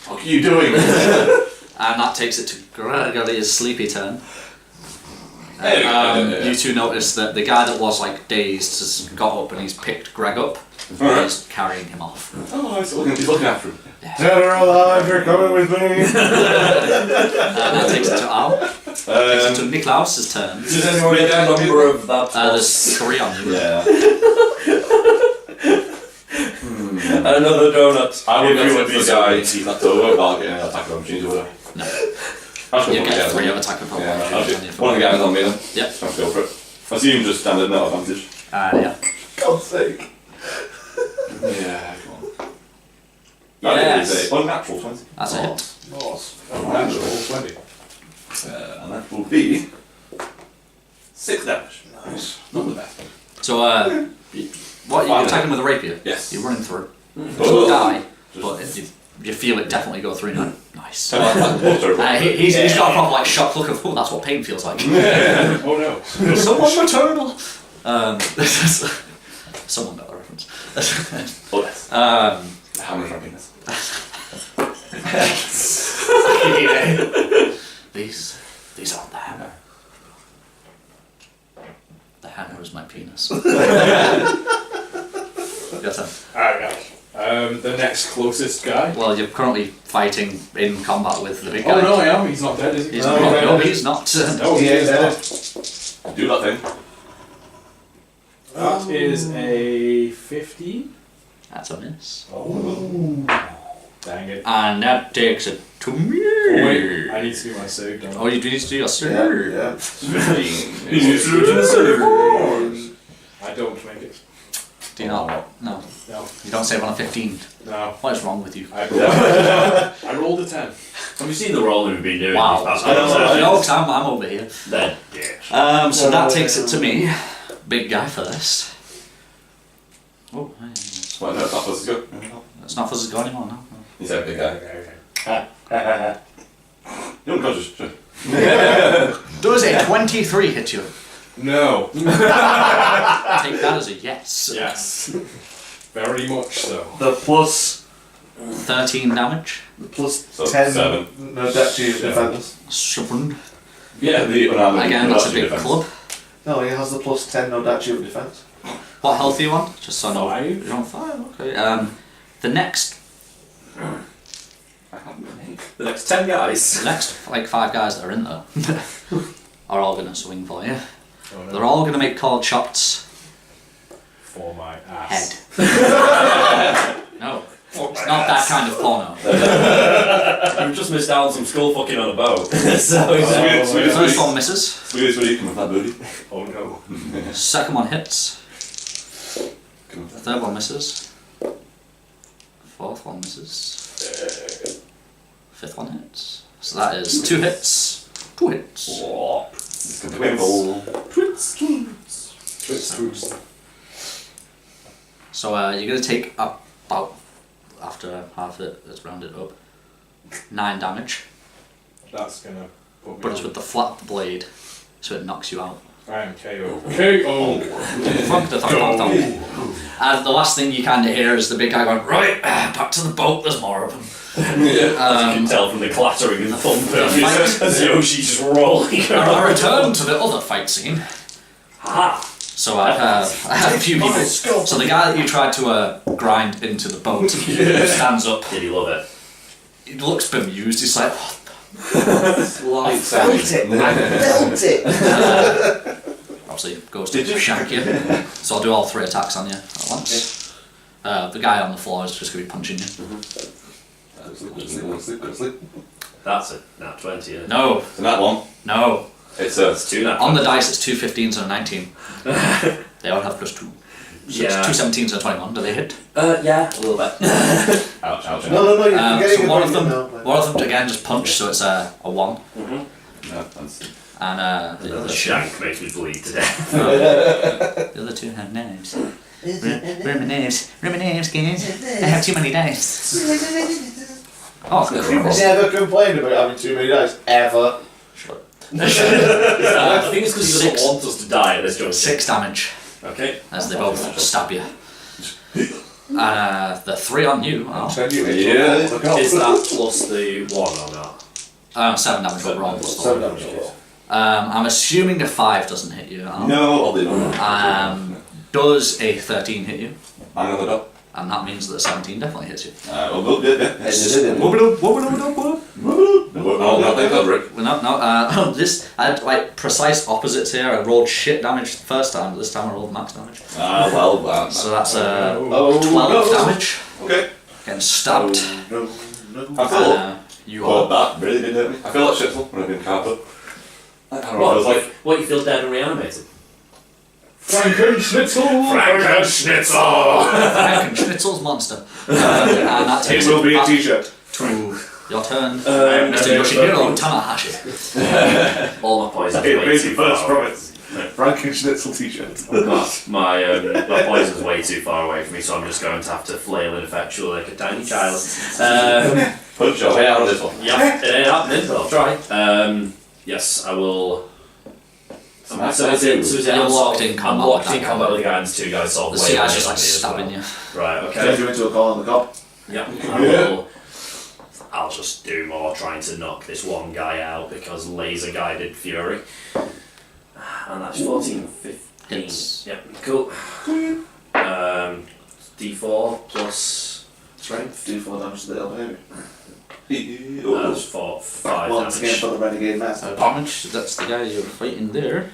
[SPEAKER 4] what are you doing?
[SPEAKER 1] and that takes it to Gregory's sleepy turn.
[SPEAKER 4] Hey,
[SPEAKER 1] You two notice that the guy that was like dazed has got up and he's picked Greg up and
[SPEAKER 4] Alright.
[SPEAKER 1] he's carrying him off.
[SPEAKER 4] Oh, he's looking after him.
[SPEAKER 5] Dead or alive, you're coming with me.
[SPEAKER 1] That takes it to Al. Takes it to Niklaus's turn.
[SPEAKER 4] Does anyone get a number of that?
[SPEAKER 1] There's 3 on you.
[SPEAKER 4] Yeah.
[SPEAKER 3] Another donut.
[SPEAKER 4] I would
[SPEAKER 3] If you
[SPEAKER 4] go
[SPEAKER 3] would
[SPEAKER 4] for
[SPEAKER 3] be
[SPEAKER 4] the
[SPEAKER 3] so
[SPEAKER 4] guy,
[SPEAKER 3] good.
[SPEAKER 4] he's not over, I'll get an attack of opportunity or whatever.
[SPEAKER 1] No.
[SPEAKER 4] I'll
[SPEAKER 1] You
[SPEAKER 4] go for
[SPEAKER 1] get
[SPEAKER 4] the
[SPEAKER 1] 3
[SPEAKER 4] guy.
[SPEAKER 1] of attack of
[SPEAKER 4] Yeah,
[SPEAKER 1] opportunity
[SPEAKER 4] I'll
[SPEAKER 1] on
[SPEAKER 4] do.
[SPEAKER 1] you.
[SPEAKER 4] One of the guys on me then.
[SPEAKER 1] Yep.
[SPEAKER 4] I'll go for it. I see him just standing at advantage.
[SPEAKER 1] Yeah.
[SPEAKER 5] God's sake.
[SPEAKER 4] Yeah, come on.
[SPEAKER 1] Yes.
[SPEAKER 4] That is a unnatural 20.
[SPEAKER 1] That's a hit.
[SPEAKER 2] Nice. Natural 20.
[SPEAKER 4] And that will be 6 damage.
[SPEAKER 5] Nice.
[SPEAKER 4] Not the best.
[SPEAKER 1] So, what, you're attacking with a rapier?
[SPEAKER 4] Yes.
[SPEAKER 1] You're running through.
[SPEAKER 4] Oh.
[SPEAKER 1] Die, but you feel it definitely go through now. Nice.
[SPEAKER 4] So
[SPEAKER 1] He's got a proper like shocked look of, oh, that's what pain feels like.
[SPEAKER 2] Oh no.
[SPEAKER 1] Someone maternal. Someone got the reference.
[SPEAKER 4] Oh, yes. Hammer from penis.
[SPEAKER 1] These aren't the hammer. The hammer is my penis. Your turn.
[SPEAKER 2] Alright. The next closest guy.
[SPEAKER 1] Well, you're currently fighting in combat with the big
[SPEAKER 2] Oh
[SPEAKER 1] guy.
[SPEAKER 2] no, I am. He's not dead, is he?
[SPEAKER 1] He's
[SPEAKER 5] No,
[SPEAKER 1] not.
[SPEAKER 5] he's
[SPEAKER 1] No,
[SPEAKER 5] dead.
[SPEAKER 1] he's not.
[SPEAKER 2] No, he
[SPEAKER 5] He
[SPEAKER 2] is
[SPEAKER 5] ain't
[SPEAKER 2] not.
[SPEAKER 4] Do that thing.
[SPEAKER 2] That is a 15.
[SPEAKER 1] That's a miss.
[SPEAKER 2] Oh. Dang it.
[SPEAKER 1] And that takes it to me.
[SPEAKER 2] Oh, wait, I need to do my save, don't I?
[SPEAKER 1] Oh, you do need to do your save.
[SPEAKER 5] Yeah.
[SPEAKER 4] He's through to the server.
[SPEAKER 2] I don't make it.
[SPEAKER 1] Do you not? No.
[SPEAKER 2] No.
[SPEAKER 1] You don't save on a 15.
[SPEAKER 2] No.
[SPEAKER 1] What is wrong with you?
[SPEAKER 2] I rolled a 10.
[SPEAKER 3] Have you seen the rolling we've been doing?
[SPEAKER 1] Wow.
[SPEAKER 3] these past
[SPEAKER 1] I
[SPEAKER 3] couple of
[SPEAKER 1] know,
[SPEAKER 3] sessions?
[SPEAKER 1] 'cause I'm over here.
[SPEAKER 3] Then, yeah.
[SPEAKER 1] So that takes it to me. Big guy first. Oh, hey.
[SPEAKER 4] Well, no, that was good.
[SPEAKER 1] It's not Fuzz go anymore now.
[SPEAKER 4] He's a big guy.
[SPEAKER 2] Okay.
[SPEAKER 4] You're unconscious. Sure.
[SPEAKER 1] Does a 23 hit you?
[SPEAKER 2] No.
[SPEAKER 1] Take that as a yes.
[SPEAKER 2] Yes. Very much so.
[SPEAKER 5] The plus
[SPEAKER 1] 13 damage.
[SPEAKER 4] So
[SPEAKER 5] 10
[SPEAKER 4] 7.
[SPEAKER 5] no debt to your defense.
[SPEAKER 1] Shuffled.
[SPEAKER 4] Yeah, the unarmored.
[SPEAKER 1] Again, that's a big
[SPEAKER 4] defense.
[SPEAKER 1] club.
[SPEAKER 5] No, he has the plus 10 no debt to your defense.
[SPEAKER 1] What health are you on? Just so I know.
[SPEAKER 2] 5.
[SPEAKER 1] You're on 5, okay. The next
[SPEAKER 3] The next 10 guys.
[SPEAKER 1] like 5 guys that are in there are all going to swing for you.
[SPEAKER 2] Oh, no.
[SPEAKER 1] They're all going to make cold shots.
[SPEAKER 2] For my
[SPEAKER 1] Head.
[SPEAKER 2] ass.
[SPEAKER 1] No. It's not that kind of porno.
[SPEAKER 3] We've just missed out on some skull fucking on a boat. So
[SPEAKER 1] The first one misses.
[SPEAKER 4] Sweetest what you come with that booty.
[SPEAKER 2] Oh no.
[SPEAKER 1] Second one hits.
[SPEAKER 4] Come with that.
[SPEAKER 1] Third one misses. Fourth one misses. Fifth one hits. So that is 2 hits. 2 hits.
[SPEAKER 4] It's gonna be painful.
[SPEAKER 2] Twist.
[SPEAKER 1] So you're going to take about, after half it, let's round it up, 9 damage.
[SPEAKER 2] That's gonna put me
[SPEAKER 1] But it's
[SPEAKER 2] on.
[SPEAKER 1] with the flat of the blade, so it knocks you out.
[SPEAKER 2] I am KO. KO!
[SPEAKER 1] Fuck the thunk. And the last thing you kind of hear is the big guy going, right, back to the boat, there's more of them.
[SPEAKER 3] you can tell from the clattering and thumping
[SPEAKER 1] fight.
[SPEAKER 3] as Yoshi's just rolling
[SPEAKER 1] I return to the other fight scene.
[SPEAKER 3] Ha!
[SPEAKER 1] So I have a few people. So the guy that you tried to grind into the boat stands up.
[SPEAKER 3] Did he love it?
[SPEAKER 1] He looks bemused. He's like,
[SPEAKER 4] Slight
[SPEAKER 5] Felt it! I felt it!
[SPEAKER 1] obviously goes to shank you. So I'll do all 3 attacks on you at once. The guy on the floor is just going to be punching you.
[SPEAKER 3] That's a nat 20, isn't it?
[SPEAKER 1] No,
[SPEAKER 4] So that one,
[SPEAKER 1] no.
[SPEAKER 4] it's
[SPEAKER 3] It's 2 nat
[SPEAKER 1] On the dice it's 2 15s and a 19. They all have +2. So
[SPEAKER 3] Yeah.
[SPEAKER 1] it's 2 17s and a 21. Do they hit?
[SPEAKER 3] Yeah, a little bit.
[SPEAKER 4] ouch, ouch.
[SPEAKER 5] No, you're forgetting
[SPEAKER 1] So one
[SPEAKER 5] about
[SPEAKER 1] of
[SPEAKER 5] it
[SPEAKER 1] them
[SPEAKER 5] now.
[SPEAKER 1] one of them again just punch, so it's a 1.
[SPEAKER 4] No, that's
[SPEAKER 1] And the
[SPEAKER 3] The
[SPEAKER 1] other
[SPEAKER 3] shank makes me bleed to death.
[SPEAKER 1] the other 2 have knives. Remember names, guys. I have too many dice. Oh,
[SPEAKER 5] You've never complained about having too many dice, ever.
[SPEAKER 3] I think it's because he doesn't want us to die at this juncture.
[SPEAKER 1] 6 damage
[SPEAKER 3] Okay.
[SPEAKER 1] as they both stab you. The 3 on you. Oh.
[SPEAKER 4] Yeah.
[SPEAKER 3] Is that plus the 1 or not?
[SPEAKER 1] 7 damage overall. plus 4.
[SPEAKER 5] 7 damage overall.
[SPEAKER 1] I'm assuming a 5 doesn't hit you.
[SPEAKER 4] No, I'll do that.
[SPEAKER 1] Does a 13 hit you?
[SPEAKER 4] I'm gonna do.
[SPEAKER 1] And that means that a 17 definitely hits you.
[SPEAKER 4] Well, yeah.
[SPEAKER 5] And
[SPEAKER 4] I'll take that, Rick.
[SPEAKER 1] No, this I had like precise opposites here. I rolled shit damage the first time, but this time I rolled max damage. So that's 12 damage.
[SPEAKER 4] Okay.
[SPEAKER 1] Getting stabbed.
[SPEAKER 5] No.
[SPEAKER 4] I feel
[SPEAKER 1] You
[SPEAKER 4] well,
[SPEAKER 1] are.
[SPEAKER 4] that really did hit me. I feel like shitful when I've been carpet. I don't know what it was like.
[SPEAKER 3] What, you feel dead and reanimated?
[SPEAKER 2] Frankenschnitzel!
[SPEAKER 1] Frankenschnitzel's monster. And that
[SPEAKER 5] It
[SPEAKER 1] takes
[SPEAKER 5] will be a
[SPEAKER 1] back
[SPEAKER 5] t-shirt.
[SPEAKER 1] to your turn.
[SPEAKER 3] Mr.
[SPEAKER 1] Yoshihiro Tanahashi.
[SPEAKER 3] All my poisons
[SPEAKER 5] It
[SPEAKER 3] way
[SPEAKER 5] made
[SPEAKER 3] too
[SPEAKER 5] the first
[SPEAKER 3] far.
[SPEAKER 5] promise. Frankenschnitzel t-shirt.
[SPEAKER 3] My poison's way too far away from me, so I'm just going to have to flail ineffectually like a tiny child.
[SPEAKER 4] Punch your way out of this one.
[SPEAKER 3] Yeah, it ain't happening, but I'll try. Yes, I will. So is it
[SPEAKER 1] You're
[SPEAKER 3] I'm
[SPEAKER 1] locked in combat
[SPEAKER 3] I'm
[SPEAKER 1] with
[SPEAKER 3] locked
[SPEAKER 1] that
[SPEAKER 3] in
[SPEAKER 1] guy.
[SPEAKER 3] combat with the guy and 2 guys sort
[SPEAKER 1] The
[SPEAKER 3] of
[SPEAKER 1] sea
[SPEAKER 3] way
[SPEAKER 1] guy's
[SPEAKER 3] away
[SPEAKER 1] just
[SPEAKER 3] from
[SPEAKER 1] like
[SPEAKER 3] me as
[SPEAKER 1] stabbing
[SPEAKER 3] well.
[SPEAKER 1] you.
[SPEAKER 3] Right,
[SPEAKER 5] Turn
[SPEAKER 3] okay.
[SPEAKER 5] you into a call on the cop.
[SPEAKER 3] Yeah, I will. I'll just do more trying to knock this one guy out because laser guided fury. And that's 14, 15.
[SPEAKER 1] Hits.
[SPEAKER 3] Yep, cool. D4 plus strength.
[SPEAKER 5] Do 4 damage to the elbow.
[SPEAKER 3] That's for 5
[SPEAKER 5] Once again
[SPEAKER 3] damage.
[SPEAKER 5] for the renegade master.
[SPEAKER 1] Damage. That's the guy you're fighting there.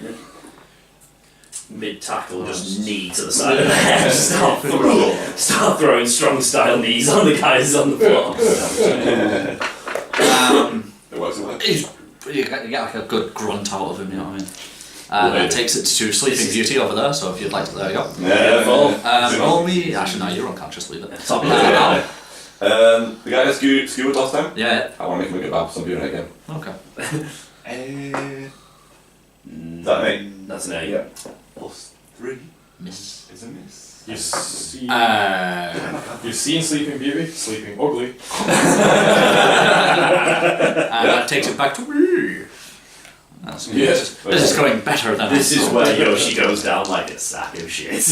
[SPEAKER 3] Mid tackle, just knee to the side of the head. Start throwing strong style knees on the guys on the floor.
[SPEAKER 4] It works away.
[SPEAKER 1] You get like a good grunt out of him, you know what I mean? That takes it to Sleeping Beauty over there, so if you'd like to, there you go.
[SPEAKER 4] Yeah.
[SPEAKER 1] Roll me, actually no, you're unconscious, leave it.
[SPEAKER 3] Top of
[SPEAKER 1] Al.
[SPEAKER 4] The guy that skewered last time.
[SPEAKER 1] Yeah,
[SPEAKER 4] I want to make him a good bad, so I'm doing it again.
[SPEAKER 1] okay.
[SPEAKER 4] Is that me?
[SPEAKER 3] That's an 8.
[SPEAKER 5] Yeah.
[SPEAKER 4] Plus 3
[SPEAKER 1] Miss.
[SPEAKER 4] is a miss.
[SPEAKER 2] You've seen Sleeping Beauty, Sleeping Ugly.
[SPEAKER 1] And that takes it back to me. That's good.
[SPEAKER 4] Yes.
[SPEAKER 1] This is going better than
[SPEAKER 3] This
[SPEAKER 1] I
[SPEAKER 3] is
[SPEAKER 1] thought.
[SPEAKER 3] where Yoshi goes down like a sack of shit.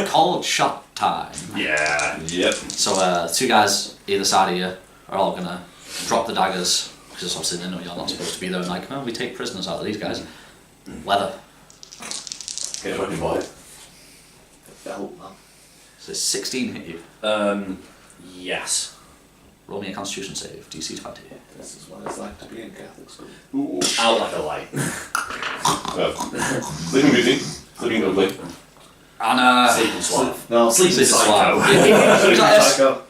[SPEAKER 1] Called shot time.
[SPEAKER 3] Yeah.
[SPEAKER 4] Yep.
[SPEAKER 1] So 2 guys either side of you are all gonna drop the daggers because obviously they know you're not supposed to be there. And like, oh, we take prisoners out of these guys. Leather.
[SPEAKER 4] Get a weapon boy.
[SPEAKER 5] Belt, man.
[SPEAKER 1] So 16 hit you.
[SPEAKER 3] Yes.
[SPEAKER 1] Roll me a Constitution save. DC 20.
[SPEAKER 5] This is what it's like to be in Catholic school.
[SPEAKER 3] Out like a light.
[SPEAKER 4] Sleeping Beauty. Sleeping Ugly.
[SPEAKER 1] And
[SPEAKER 3] Sleeping Suave.
[SPEAKER 5] No,
[SPEAKER 3] Sleeping
[SPEAKER 1] Sleeping
[SPEAKER 3] Psycho.
[SPEAKER 1] Suave. Who's that?
[SPEAKER 5] Psycho.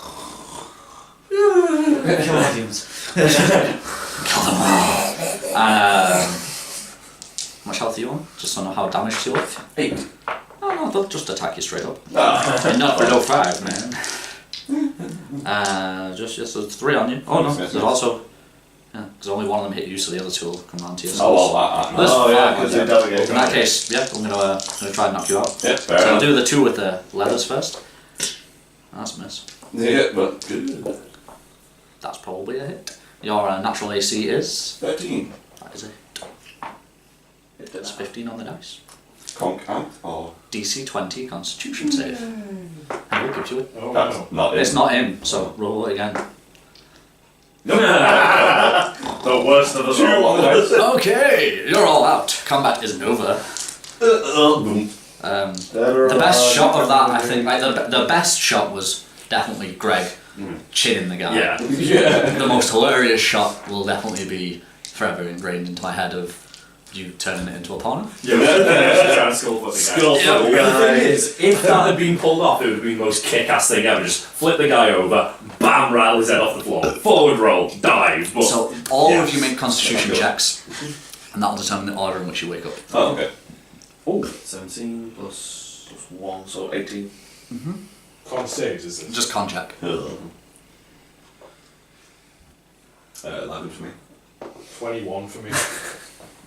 [SPEAKER 1] Kill my demons. Kill them all. How much health are you on? Just to know how damaged you are.
[SPEAKER 3] 8.
[SPEAKER 1] Oh no, they'll just attack you straight up.
[SPEAKER 4] Ah.
[SPEAKER 1] Not below 5, man. Just so it's 3 on you. Oh no, there's also. Yeah, because only one of them hit you, so the other 2 will come round to you.
[SPEAKER 4] Oh, well,
[SPEAKER 1] There's
[SPEAKER 5] Oh, yeah,
[SPEAKER 1] 5.
[SPEAKER 5] because you delegate.
[SPEAKER 1] In that case, yeah, I'm gonna try and knock you out.
[SPEAKER 4] Yeah, fair
[SPEAKER 1] So I'll
[SPEAKER 4] enough.
[SPEAKER 1] do the 2 with the leathers first. That's a miss.
[SPEAKER 4] Yeah, but good.
[SPEAKER 1] That's probably a hit. Your natural AC is.
[SPEAKER 4] 13.
[SPEAKER 1] That is a hit. It's 15 on the dice.
[SPEAKER 4] Conk out or
[SPEAKER 1] DC 20 Constitution save. And we'll give you it.
[SPEAKER 2] Oh,
[SPEAKER 4] that's
[SPEAKER 2] no.
[SPEAKER 4] not it.
[SPEAKER 1] It's not in, so roll it again.
[SPEAKER 5] The worst of us all.
[SPEAKER 1] Okay, you're all out. Combat isn't over.
[SPEAKER 4] Boom.
[SPEAKER 1] The best shot of that, I think, like the best shot was definitely Greg chinning the guy.
[SPEAKER 3] Yeah.
[SPEAKER 4] Yeah.
[SPEAKER 1] The most hilarious shot will definitely be forever ingrained into my head of you turning it into a porno.
[SPEAKER 3] Yeah. Trying to skull fuck the guy.
[SPEAKER 5] Skull fuck the
[SPEAKER 3] The
[SPEAKER 5] guy.
[SPEAKER 3] thing is, if that had been pulled off, it would have been the most kick-ass thing ever. Just flip the guy over, bam, rattle his head off the floor, forward roll, dive. But
[SPEAKER 1] So all
[SPEAKER 3] yeah.
[SPEAKER 1] of you make Constitution checks, and that'll determine the order in which you wake up.
[SPEAKER 4] Oh, okay.
[SPEAKER 3] Oh, 17 plus
[SPEAKER 5] 1, so 18.
[SPEAKER 2] Con saves, is it?
[SPEAKER 1] Just con check.
[SPEAKER 4] 11 for me.
[SPEAKER 2] 21 for me.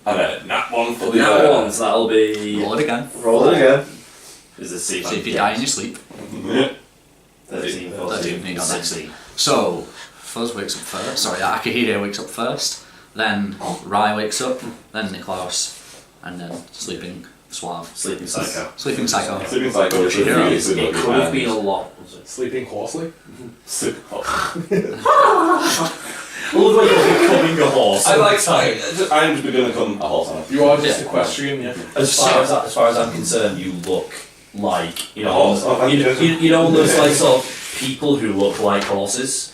[SPEAKER 4] And a nat 1 for the
[SPEAKER 3] That ones, that'll be...
[SPEAKER 1] Roll it again.
[SPEAKER 5] Roll it again.
[SPEAKER 3] Is this see
[SPEAKER 1] So if you die in your sleep,
[SPEAKER 3] 13,
[SPEAKER 1] 13,
[SPEAKER 3] 14,
[SPEAKER 1] you got that.
[SPEAKER 3] 16.
[SPEAKER 1] So Fuzz wakes up first. Sorry, Akihide wakes up first. Then Rai wakes up. Then Niklaus, and then Sleeping Suave.
[SPEAKER 3] Sleeping Psycho.
[SPEAKER 1] Sleeping Psycho.
[SPEAKER 4] Sleeping Psycho is
[SPEAKER 1] Hero.
[SPEAKER 4] really
[SPEAKER 3] It
[SPEAKER 4] good.
[SPEAKER 3] could have been a lot. Was it?
[SPEAKER 2] Sleeping hoarsely?
[SPEAKER 3] I look like you're becoming a horse.
[SPEAKER 4] I'm just going to become a horse on
[SPEAKER 2] You are just equestrian, yeah.
[SPEAKER 3] As far as I'm concerned, you look like you know,
[SPEAKER 4] horse. Oh, thank you.
[SPEAKER 3] you know those like sort of people who look like horses.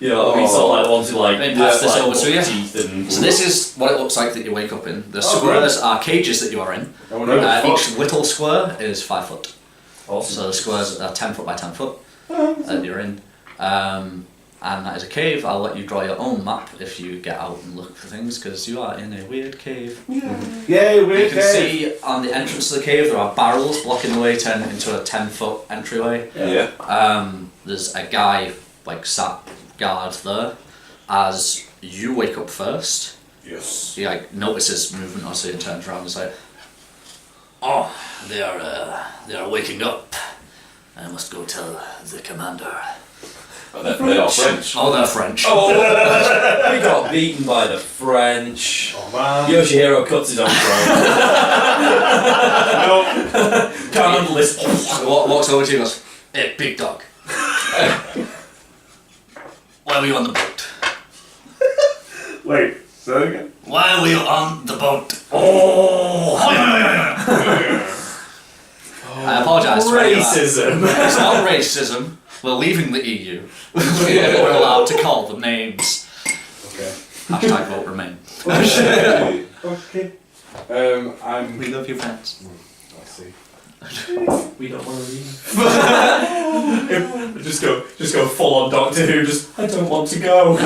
[SPEAKER 3] You know, what I mean, sort of like ones who like
[SPEAKER 1] Let me pass this
[SPEAKER 3] like,
[SPEAKER 1] over to you.
[SPEAKER 3] teeth and
[SPEAKER 1] So this is what it looks like that you wake up in. The squares are cages that you are in. Each little square is 5 foot.
[SPEAKER 3] Awesome.
[SPEAKER 1] So the squares are 10 foot by 10 foot that you're in. And that is a cave. I'll let you draw your own map if you get out and look for things, because you are in a weird cave.
[SPEAKER 5] Yay,
[SPEAKER 1] You
[SPEAKER 5] weird
[SPEAKER 1] can see on the entrance to the cave there are barrels blocking the way into a 10-foot entryway.
[SPEAKER 4] Yeah.
[SPEAKER 1] There's a guy like sat guard there. As you wake up first,
[SPEAKER 2] Yes.
[SPEAKER 1] he like notices movement also and turns around and is like, "Oh, they are waking up. I must go tell the commander."
[SPEAKER 4] They are French.
[SPEAKER 1] Oh, they're French.
[SPEAKER 3] Oh, we got beaten by the French.
[SPEAKER 2] Oh man.
[SPEAKER 3] Yoshihiro cuts his own throat. Can't handle this.
[SPEAKER 1] Walks over to you and goes, "Hey, big dog. Why were you on the boat?
[SPEAKER 5] Wait, say that again?
[SPEAKER 1] Why were you on the boat?"
[SPEAKER 3] Oh,
[SPEAKER 1] I apologise for any of that.
[SPEAKER 3] racism.
[SPEAKER 1] It's not racism. We're leaving the EU. We're allowed to call them names.
[SPEAKER 2] Okay.
[SPEAKER 1] Hashtag vote remain.
[SPEAKER 5] Okay.
[SPEAKER 2] I'm.
[SPEAKER 1] We love you, friends.
[SPEAKER 2] I see.
[SPEAKER 3] We don't want to leave. just go full on Doctor Who. I don't want to go.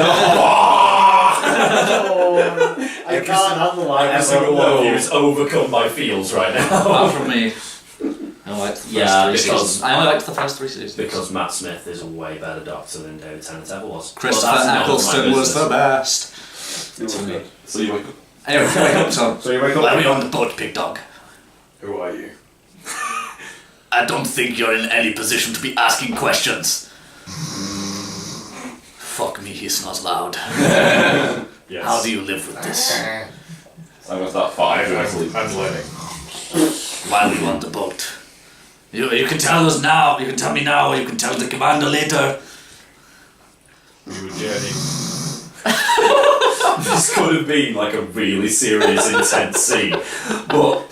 [SPEAKER 5] I can't handle
[SPEAKER 3] Every single one of you is overcome by feels right now.
[SPEAKER 1] Apart from me. I liked the first
[SPEAKER 3] Yeah,
[SPEAKER 1] three
[SPEAKER 3] because-
[SPEAKER 1] seasons. I only liked the first 3 seasons.
[SPEAKER 3] Because Matt Smith is a way better Doctor than David Tennant ever was.
[SPEAKER 1] Christopher
[SPEAKER 3] Well, that's none of my
[SPEAKER 1] Eccleston was
[SPEAKER 3] business.
[SPEAKER 1] the best.
[SPEAKER 5] To me.
[SPEAKER 4] So you wake up.
[SPEAKER 1] Anyway, wake up, so.
[SPEAKER 5] So you wake
[SPEAKER 1] Why
[SPEAKER 5] up.
[SPEAKER 1] were you on the boat, big dog?
[SPEAKER 2] Who are you?
[SPEAKER 1] I don't think you're in any position to be asking questions. Fuck me, he snores loud.
[SPEAKER 2] Yes.
[SPEAKER 1] How do you live with this?
[SPEAKER 4] So I'm going to start farting to sleep.
[SPEAKER 2] I'm learning.
[SPEAKER 1] Why were you on the boat? You can tell us now, you can tell me now, or you can tell the commander later.
[SPEAKER 2] We were journeying.
[SPEAKER 3] This could have been like a really serious, intense scene, but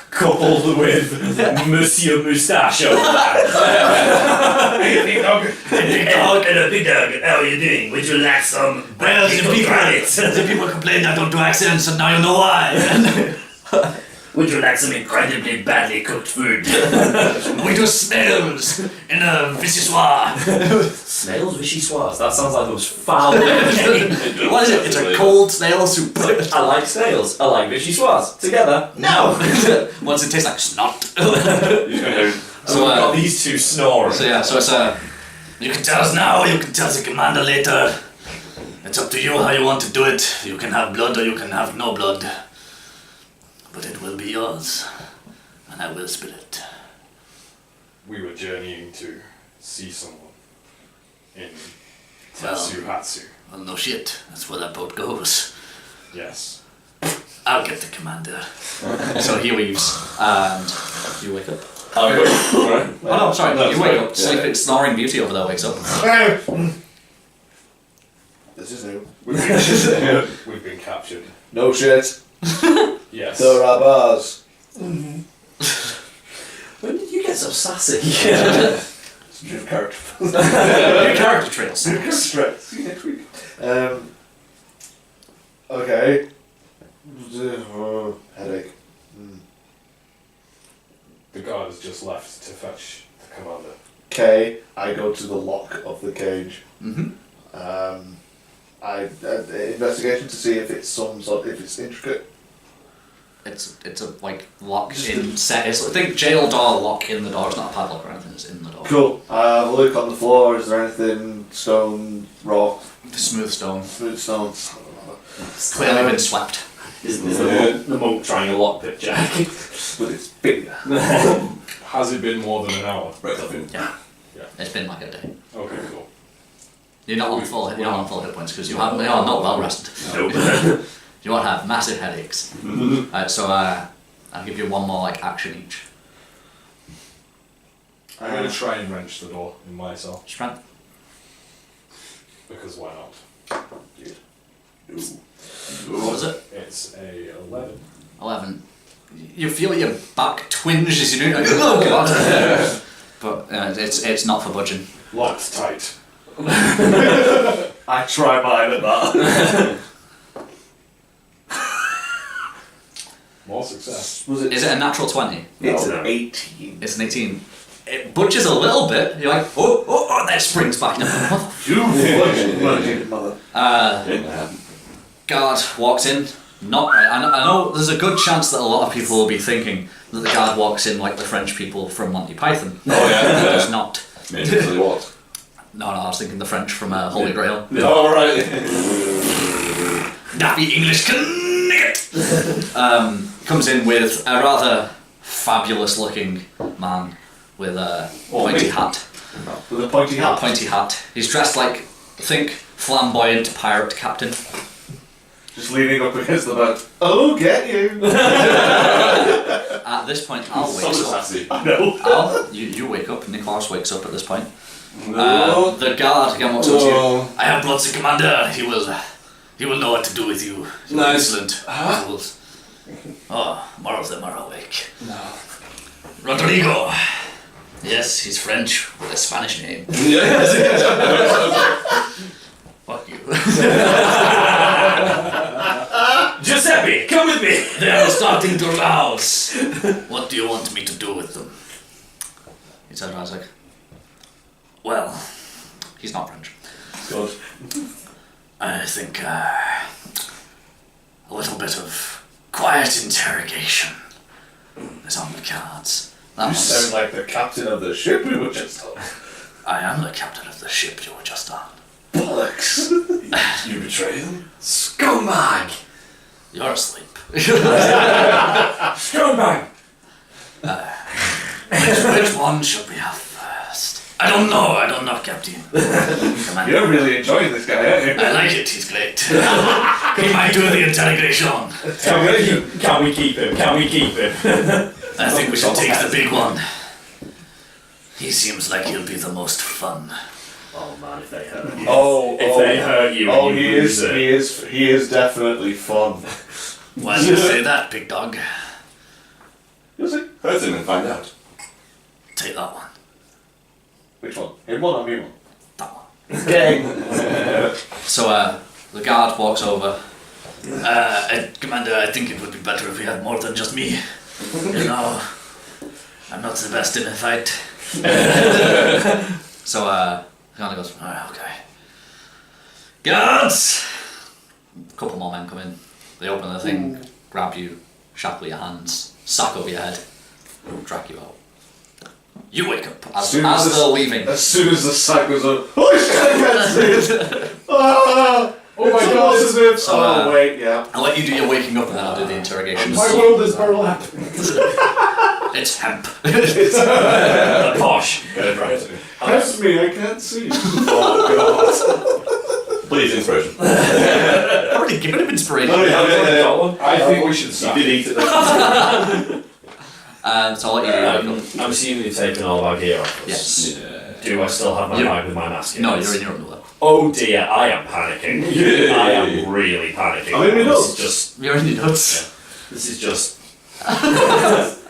[SPEAKER 3] coupled with Monsieur Moustache over there.
[SPEAKER 1] Big dog.
[SPEAKER 3] Hello, big dog. How are you doing? Would you like some?
[SPEAKER 1] Well, the people complain I don't do accents, and now you know why.
[SPEAKER 3] Would you like some incredibly badly cooked food?
[SPEAKER 1] We do snails in a vichyssoise.
[SPEAKER 3] Snails vichyssoise. That sounds like the most foul name.
[SPEAKER 1] What is it? It's a cold snail soup.
[SPEAKER 3] I like snails. I like vichyssoise. Together.
[SPEAKER 1] No! Once it tastes like snot.
[SPEAKER 3] So we've got these two snoring.
[SPEAKER 1] So yeah, so it's you can tell us now, you can tell the commander later. It's up to you how you want to do it. You can have blood or you can have no blood. But it will be yours. And I will spill it.
[SPEAKER 2] We were journeying to see someone in
[SPEAKER 1] Well-
[SPEAKER 2] Tetsuhatsu.
[SPEAKER 1] Well, no shit. That's where that boat goes.
[SPEAKER 2] Yes.
[SPEAKER 1] I'll get the commander. So he leaves, and you wake up.
[SPEAKER 4] Alright.
[SPEAKER 1] Oh no, sorry,
[SPEAKER 4] No,
[SPEAKER 1] you
[SPEAKER 4] sorry.
[SPEAKER 1] wake up. Sleeping, snoring beauty over there wakes up.
[SPEAKER 5] This is new.
[SPEAKER 2] We've been captured.
[SPEAKER 5] No shit.
[SPEAKER 2] Yes.
[SPEAKER 5] There are bars.
[SPEAKER 3] When did you get so sassy?
[SPEAKER 5] It's new character.
[SPEAKER 1] New character trails.
[SPEAKER 5] Correct. See you next week. Okay. Headache.
[SPEAKER 2] The guard has just left to fetch the commander.
[SPEAKER 5] Okay, I go to the lock of the cage.
[SPEAKER 1] Mm-hmm.
[SPEAKER 5] I investigation to see if it's some sort, if it's intricate.
[SPEAKER 1] It's a like lock in set. It's, I think jail door lock in the door. It's not a padlock or anything. It's in the door.
[SPEAKER 5] Cool. I have a look on the floor. Is there anything stone, rock,
[SPEAKER 1] Smooth stone.
[SPEAKER 5] smooth stone?
[SPEAKER 1] It's clearly been swept.
[SPEAKER 3] Is the monk trying a lockpick, Jack?
[SPEAKER 5] But it's bigger.
[SPEAKER 2] Has it been more than an hour?
[SPEAKER 4] Right, nothing.
[SPEAKER 1] Yeah.
[SPEAKER 2] Yeah.
[SPEAKER 1] It's been like a day.
[SPEAKER 2] Okay, cool.
[SPEAKER 1] You're not on full hit points because you are not well rested.
[SPEAKER 3] Nope.
[SPEAKER 1] You won't have massive headaches. So I'll give you one more like action each.
[SPEAKER 2] I'm going to try and wrench the door in myself,
[SPEAKER 1] Strength.
[SPEAKER 2] because why not?
[SPEAKER 1] What was it?
[SPEAKER 2] It's a 11.
[SPEAKER 1] 11. You feel your back twinge as you do it. Like, oh god! But it's not for budging.
[SPEAKER 2] Locked tight. I try mine at that. More success.
[SPEAKER 5] Was it?
[SPEAKER 1] Is it a natural 20?
[SPEAKER 5] It's
[SPEAKER 3] No.
[SPEAKER 5] an 18.
[SPEAKER 1] It's an 18. It budges a little bit. You're like, oh, and then it springs back.
[SPEAKER 5] You fucking mother.
[SPEAKER 4] Didn't happen.
[SPEAKER 1] Guard walks in. I know there's a good chance that a lot of people will be thinking that the guard walks in like the French people from Monty Python.
[SPEAKER 4] Oh, yeah.
[SPEAKER 1] He does not.
[SPEAKER 4] Basically what?
[SPEAKER 1] No, I was thinking the French from Holy Grail.
[SPEAKER 4] Oh, right.
[SPEAKER 1] Nappy English connect. Comes in with a rather fabulous looking man with a pointy hat.
[SPEAKER 5] With a pointy hat.
[SPEAKER 1] Pointy hat. He's dressed like, think, flamboyant pirate captain.
[SPEAKER 5] Just leaning up against the boat. Oh, get you!
[SPEAKER 1] At this point, Al
[SPEAKER 4] So
[SPEAKER 1] wakes up.
[SPEAKER 4] sassy.
[SPEAKER 5] I know.
[SPEAKER 1] Al, you wake up. Nicholas wakes up at this point.
[SPEAKER 4] No.
[SPEAKER 1] The guard again walks up to you.
[SPEAKER 4] No.
[SPEAKER 1] I have brought the commander. He will know what to do with you.
[SPEAKER 4] Nice.
[SPEAKER 1] Excellent.
[SPEAKER 4] Huh?
[SPEAKER 1] Oh, more of them are awake.
[SPEAKER 4] No.
[SPEAKER 1] Rodrigo. Yes, he's French with a Spanish name.
[SPEAKER 4] Yes.
[SPEAKER 1] Fuck you.
[SPEAKER 3] Giuseppe, come with me!
[SPEAKER 1] They are starting to rouse. What do you want me to do with them? He turns around and is like, well, he's not French.
[SPEAKER 4] Good.
[SPEAKER 1] I think a little bit of quiet interrogation is on the cards. That
[SPEAKER 5] You
[SPEAKER 1] one's-
[SPEAKER 5] sound like the captain of the ship we were just on.
[SPEAKER 1] I am the captain of the ship you were just on.
[SPEAKER 5] Bollocks!
[SPEAKER 4] You betray them?
[SPEAKER 3] Scumbag!
[SPEAKER 1] You're asleep.
[SPEAKER 3] Scumbag!
[SPEAKER 1] Which one should we have first? I don't know, Captain. Commander.
[SPEAKER 5] You're really enjoying this guy, aren't you?
[SPEAKER 1] I like it, he's great. He might do the interrogation.
[SPEAKER 3] Can we keep him? Can we keep him?
[SPEAKER 1] I think we should take the big one. He seems like he'll be the most fun.
[SPEAKER 3] Oh man, if they hurt you.
[SPEAKER 5] If
[SPEAKER 3] they hurt you,
[SPEAKER 5] Oh,
[SPEAKER 3] you
[SPEAKER 5] he
[SPEAKER 3] lose
[SPEAKER 5] is.
[SPEAKER 3] it.
[SPEAKER 5] He is definitely fun.
[SPEAKER 1] Why do you say that, big dog?
[SPEAKER 5] Is it?
[SPEAKER 4] Hurt him and find out.
[SPEAKER 1] Take that one.
[SPEAKER 5] Which one? Him one or me one?
[SPEAKER 1] That one.
[SPEAKER 5] Okay.
[SPEAKER 1] So, the guard walks over. Commander, I think it would be better if we had more than just me. You know, I'm not the best in a fight. So, the guard goes, alright, okay. Guards! A couple more men come in. They open the thing, grab you, shackle your hands, sack over your head, drag you out. You wake up as they're leaving.
[SPEAKER 5] As soon as the sack goes up, oh shit, I can't see it! Oh my god, this is
[SPEAKER 1] So,
[SPEAKER 5] oh wait, yeah.
[SPEAKER 1] I'll let you do your waking up and then I'll do the interrogation.
[SPEAKER 5] My world is burlap.
[SPEAKER 1] It's hemp.
[SPEAKER 3] Posh!
[SPEAKER 4] Get it right.
[SPEAKER 5] Help me, I can't see.
[SPEAKER 4] Oh god. Please, inspiration.
[SPEAKER 1] I've already given him inspiration.
[SPEAKER 4] Oh, yeah.
[SPEAKER 2] I think we should
[SPEAKER 4] You
[SPEAKER 2] stop.
[SPEAKER 4] did eat it.
[SPEAKER 1] So I'll let you do your wake up.
[SPEAKER 3] I'm assuming you've taken all our gear off us.
[SPEAKER 1] Yes.
[SPEAKER 3] Do I still have my
[SPEAKER 1] Yeah.
[SPEAKER 3] bag with my mask in
[SPEAKER 1] No,
[SPEAKER 3] it?
[SPEAKER 1] you're in your underwear.
[SPEAKER 3] Oh dear, I am panicking.
[SPEAKER 4] Yeah.
[SPEAKER 3] I am really panicking.
[SPEAKER 5] I'm in my
[SPEAKER 3] This
[SPEAKER 5] nuts.
[SPEAKER 3] is just.
[SPEAKER 1] You're in your nuts.
[SPEAKER 3] This is just.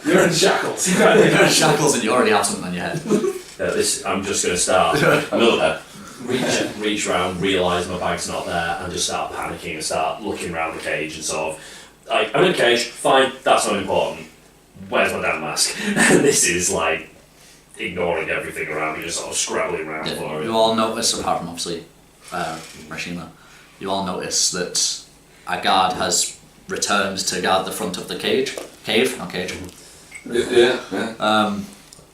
[SPEAKER 2] You're in shackles.
[SPEAKER 1] You're in shackles and you already have something on your head.
[SPEAKER 3] I'm just going to start.
[SPEAKER 4] Another head.
[SPEAKER 3] reach around, realise my bag's not there, and just start panicking and start looking around the cage and sort of. Like, I'm in a cage, fine, that's not important. Where's my damn mask? And this is like ignoring everything around me, just sort of scrabbling around for it.
[SPEAKER 1] You all notice, apart from obviously Rashima, you all notice that a guard has returned to guard the front of the cave, not cage.
[SPEAKER 4] Yeah.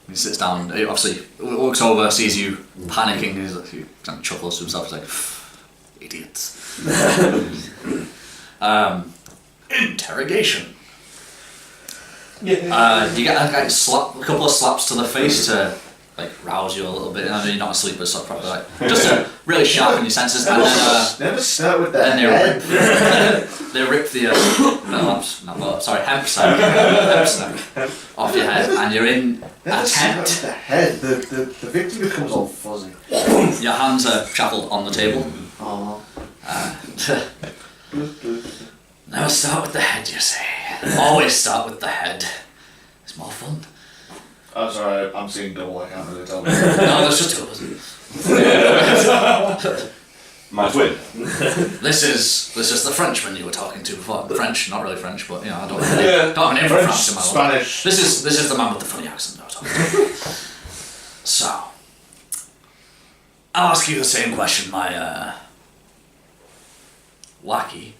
[SPEAKER 1] He sits down, he obviously looks over, sees you panicking, he kind of chuckles to himself, he's like, idiots. Interrogation. You get a couple of slaps to the face to like rouse you a little bit. I know you're not asleep, but sort of probably like just to really sharpen your senses. And then
[SPEAKER 5] Never start with that.
[SPEAKER 1] then they rip the hemp sack off your head, and you're in a
[SPEAKER 5] Never start with
[SPEAKER 1] tent.
[SPEAKER 5] the head. The victim becomes all fuzzy.
[SPEAKER 1] Your hands are shackled on the table.
[SPEAKER 5] Oh.
[SPEAKER 1] Never start with the head, you say. Always start with the head. It's more fun.
[SPEAKER 5] I'm sorry, I'm seeing double. I can't really tell.
[SPEAKER 1] No, there's just two of us.
[SPEAKER 4] My twin.
[SPEAKER 1] This is the Frenchman you were talking to before. French, not really French, but you know, I don't have a name for France in my life.
[SPEAKER 5] Spanish.
[SPEAKER 1] This is the man with the funny accent I was talking to. So, I'll ask you the same question my lackey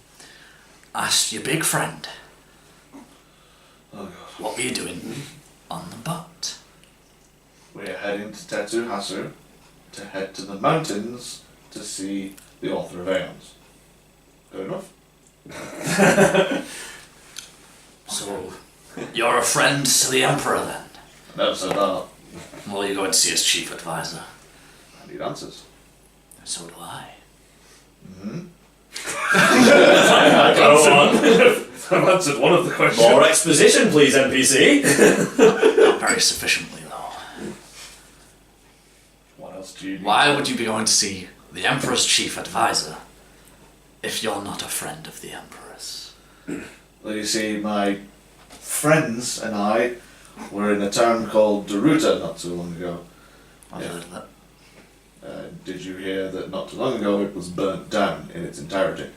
[SPEAKER 1] asked your big friend.
[SPEAKER 5] Oh god.
[SPEAKER 1] What were you doing on the boat?
[SPEAKER 5] We're heading to Tetsuhasu to head to the mountains to see the author of Eons. Good enough?
[SPEAKER 1] So, you're a friend to the Emperor then?
[SPEAKER 5] I never said that.
[SPEAKER 1] Well, you're going to see his chief advisor.
[SPEAKER 5] I need answers.
[SPEAKER 1] So do I.
[SPEAKER 5] Mm-hmm.
[SPEAKER 3] Go on.
[SPEAKER 5] I've answered one of the questions.
[SPEAKER 3] More exposition, please, NPC.
[SPEAKER 1] Not very sufficiently, though.
[SPEAKER 5] What else do you need?
[SPEAKER 1] Why would you be going to see the Emperor's chief advisor if you're not a friend of the Emperor's?
[SPEAKER 5] Well, you see, my friends and I were in a town called Daruta not too long ago.
[SPEAKER 1] I've
[SPEAKER 5] Yeah.
[SPEAKER 1] heard of that.
[SPEAKER 5] Did you hear that not too long ago it was burnt down in its entirety?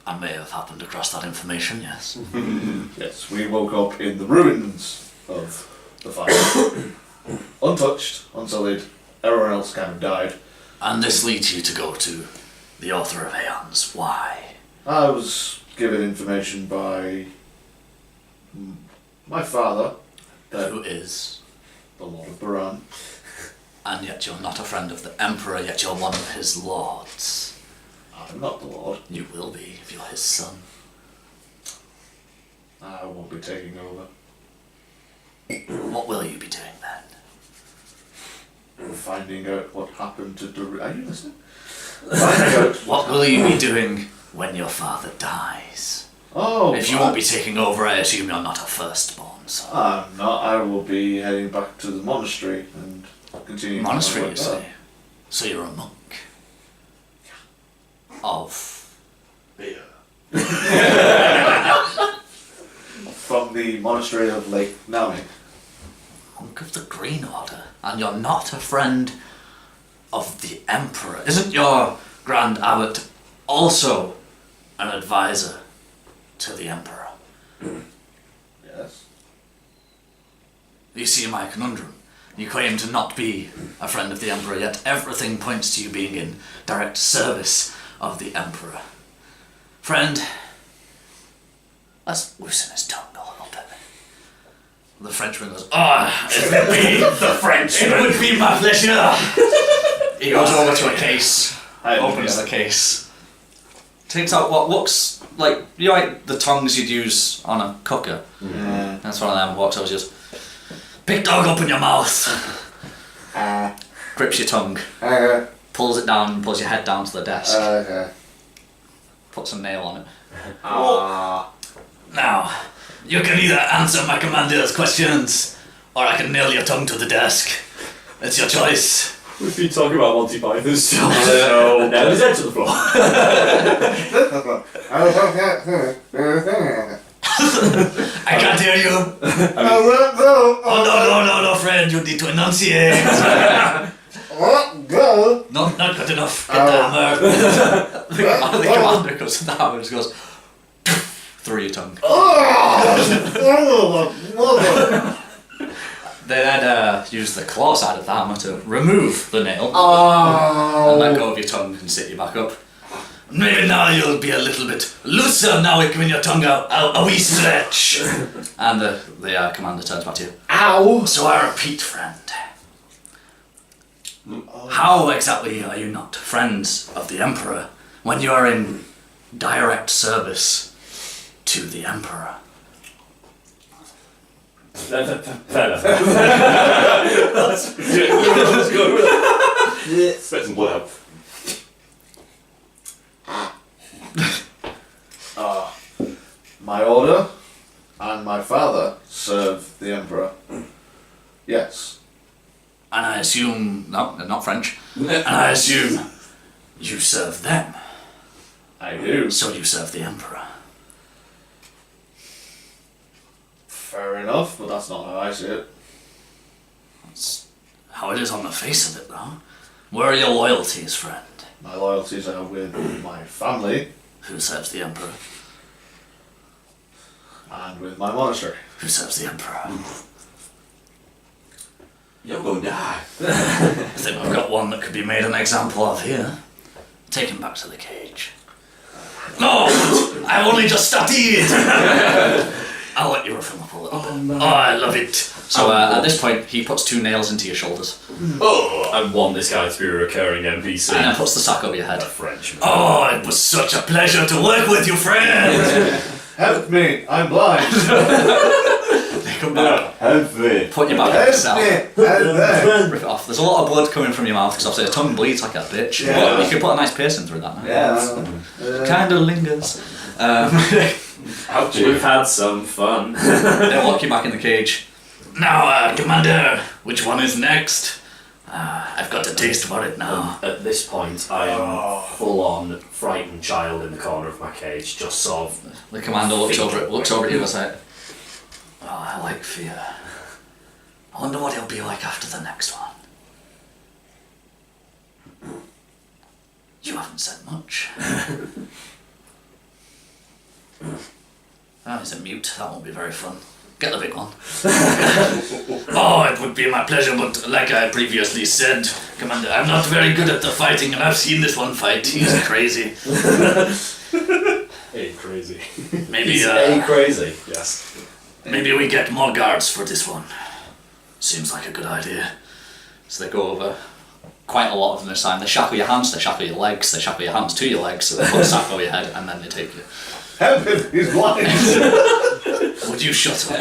[SPEAKER 1] I may have happened across that information, yes.
[SPEAKER 5] Yes, we woke up in the ruins of the fire. Untouched, unsullied, everyone else kind of died.
[SPEAKER 1] And this leads you to go to the author of Eons. Why?
[SPEAKER 5] I was given information by my father,
[SPEAKER 1] Who is?
[SPEAKER 5] the Lord of Baran.
[SPEAKER 1] And yet you're not a friend of the Emperor, yet you're one of his lords.
[SPEAKER 5] I'm not the Lord.
[SPEAKER 1] You will be if you're his son.
[SPEAKER 5] I won't be taking over.
[SPEAKER 1] What will you be doing then?
[SPEAKER 5] Finding out what happened to Daruta. Are you listening? Finding out
[SPEAKER 1] What will you be doing when your father dies?
[SPEAKER 5] Oh,
[SPEAKER 1] If you won't be taking over, I assume you're not a firstborn son.
[SPEAKER 5] I'm not. I will be heading back to the monastery and continuing.
[SPEAKER 1] Monastery,
[SPEAKER 5] my
[SPEAKER 1] you
[SPEAKER 5] work
[SPEAKER 1] say?
[SPEAKER 5] there.
[SPEAKER 1] So you're a monk? Of?
[SPEAKER 5] From the monastery of Lake Naomi.
[SPEAKER 1] Monk of the Green Order? And you're not a friend of the Emperor? Isn't your Grand Abbot also an advisor to the Emperor?
[SPEAKER 5] Yes.
[SPEAKER 1] You see my conundrum. You claim to not be a friend of the Emperor, yet everything points to you being in direct service of the Emperor. Friend, let's loosen his tongue a little bit. The Frenchman goes, it would be the Frenchman. It would be my pleasure. He goes over to a case, opens the case, takes out what looks like, you know, like the tongs you'd use on a cooker.
[SPEAKER 5] Yeah.
[SPEAKER 1] That's one of them. Walks over, just big dog, open your mouth. Grips your tongue, pulls it down, pulls your head down to the desk,
[SPEAKER 5] Okay.
[SPEAKER 1] puts a nail on it.
[SPEAKER 5] Ah.
[SPEAKER 1] Now, you can either answer my commander's questions, or I can nail your tongue to the desk. It's your choice.
[SPEAKER 3] We've been talking about Monty Python stuff, so now his head to the floor.
[SPEAKER 1] I can't hear you. Oh no, friend, you need to enunciate. No, not good enough. Get the hammer. The commander goes to the hammer and just goes through your tongue. They then use the claw side of the hammer to remove the nail and let go of your tongue and sit you back up. Maybe now you'll be a little bit looser now we're giving your tongue a wee stretch. And the commander turns back to you.
[SPEAKER 5] Ow!
[SPEAKER 1] So I repeat, friend. How exactly are you not friends of the Emperor when you are in direct service to the Emperor?
[SPEAKER 3] Fair enough. That's good.
[SPEAKER 4] Spit some blood out.
[SPEAKER 5] My order and my father serve the Emperor. Yes.
[SPEAKER 1] And I assume... No, they're not French. And I assume you serve them.
[SPEAKER 5] I do.
[SPEAKER 1] So you serve the Emperor.
[SPEAKER 5] Fair enough, but that's not how I see it.
[SPEAKER 1] That's how it is on the face of it, though. Where are your loyalties, friend?
[SPEAKER 5] My loyalties are with my family
[SPEAKER 1] Who serves the Emperor?
[SPEAKER 5] and with my monastery.
[SPEAKER 1] Who serves the Emperor?
[SPEAKER 4] You're gonna die.
[SPEAKER 1] I think we've got one that could be made an example of here. Take him back to the cage. No! I've only just started! I'll let you rough him up a little bit. Oh, I love it. So at this point, he puts 2 nails into your shoulders.
[SPEAKER 3] Oh, I want this guy to be a recurring NPC.
[SPEAKER 1] And then puts the sack over your head.
[SPEAKER 3] A Frenchman.
[SPEAKER 1] Oh, it was such a pleasure to work with you, friend!
[SPEAKER 5] Help me! I'm blind!
[SPEAKER 1] They come back,
[SPEAKER 4] Help me.
[SPEAKER 1] put you back in the
[SPEAKER 5] Help
[SPEAKER 1] cell.
[SPEAKER 5] me! Help me!
[SPEAKER 1] Rip it off. There's a lot of blood coming from your mouth because obviously the tongue bleeds like a bitch.
[SPEAKER 5] Yeah.
[SPEAKER 1] But you can put a nice piercing through that now.
[SPEAKER 5] Yeah.
[SPEAKER 1] Kind of lingers.
[SPEAKER 4] Ouch.
[SPEAKER 3] We've had some fun.
[SPEAKER 1] They lock you back in the cage. Now, Commander, which one is next? I've got a taste for it now.
[SPEAKER 3] At this point, I am full-on frightened child in the corner of my cage, just sort of...
[SPEAKER 1] The commander looks over at you and is like, oh, I like fear. I wonder what he'll be like after the next one. You haven't said much. Oh, he's a mute. That won't be very fun. Get the big one. Oh, it would be my pleasure, but like I previously said, Commander, I'm not very good at the fighting, and I've seen this one fight. He's crazy.
[SPEAKER 2] Hey, crazy.
[SPEAKER 1] Maybe,
[SPEAKER 3] crazy.
[SPEAKER 2] Yes.
[SPEAKER 1] maybe we get more guards for this one. Seems like a good idea. So they go over. Quite a lot of them this time. They shackle your hands, they shackle your legs, they shackle your hands to your legs, so they put a sack over your head, and then they take you.
[SPEAKER 5] Help him! He's blind!
[SPEAKER 1] Would you shut up?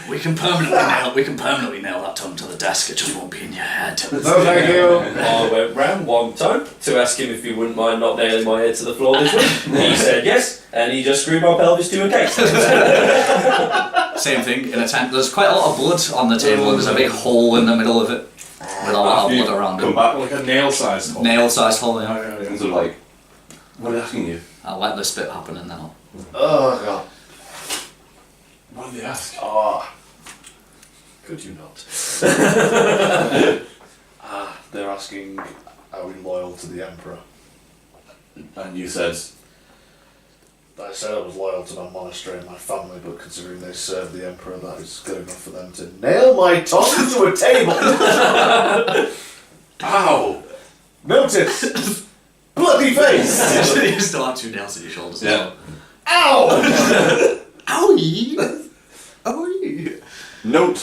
[SPEAKER 1] we can permanently nail that tongue to the desk. It just won't be in your head.
[SPEAKER 5] No, thank you.
[SPEAKER 3] I went round one time to ask him if he wouldn't mind not nailing my head to the floor this week. He said yes, and he just screwed my pelvis to a cake.
[SPEAKER 1] Same thing in a tent. There's quite a lot of blood on the table, and there's a big hole in the middle of it with a lot of blood around
[SPEAKER 4] Come
[SPEAKER 1] it.
[SPEAKER 4] back.
[SPEAKER 2] Like a nail-sized hole.
[SPEAKER 1] Nail-sized hole. Yeah.
[SPEAKER 4] And sort of like, what are they asking you?
[SPEAKER 1] I'll let this bit happen, and then I'll.
[SPEAKER 5] Oh, God.
[SPEAKER 2] What did they ask?
[SPEAKER 5] Oh.
[SPEAKER 3] Could you not?
[SPEAKER 5] They're asking, are we loyal to the Emperor?
[SPEAKER 4] And you said,
[SPEAKER 5] I said I was loyal to my monastery and my family, but considering they serve the Emperor, that is good enough for them to nail my tongue to a table!
[SPEAKER 4] ow!
[SPEAKER 5] Notice! Bloody face!
[SPEAKER 1] You still have 2 nails in your shoulders.
[SPEAKER 4] Yeah.
[SPEAKER 5] Ow!
[SPEAKER 1] Owie! Owie!
[SPEAKER 4] Note.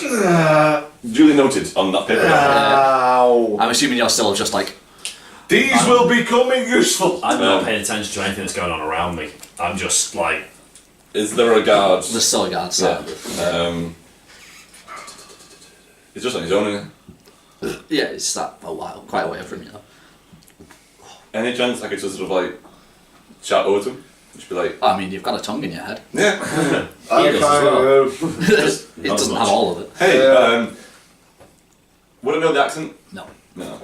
[SPEAKER 4] Duly noted on that paper.
[SPEAKER 5] Ow!
[SPEAKER 1] I'm assuming you're still just like.
[SPEAKER 5] These will be coming useful!
[SPEAKER 3] I'm not paying attention to anything that's going on around me. I'm just like...
[SPEAKER 4] Is there a guard?
[SPEAKER 1] There's still a guard.
[SPEAKER 4] Yeah. He's just on his own, isn't
[SPEAKER 1] Yeah, it's that a while, quite a way from you.
[SPEAKER 4] he? Any chance I could just sort of like chat over to him? Just be like,
[SPEAKER 1] I mean, you've got a tongue in your head.
[SPEAKER 4] yeah.
[SPEAKER 5] I'm
[SPEAKER 3] does as
[SPEAKER 5] trying
[SPEAKER 3] well.
[SPEAKER 1] It
[SPEAKER 3] Not
[SPEAKER 1] doesn't
[SPEAKER 3] much.
[SPEAKER 1] have all of it.
[SPEAKER 4] Hey, would I know the accent?
[SPEAKER 1] No.
[SPEAKER 4] No.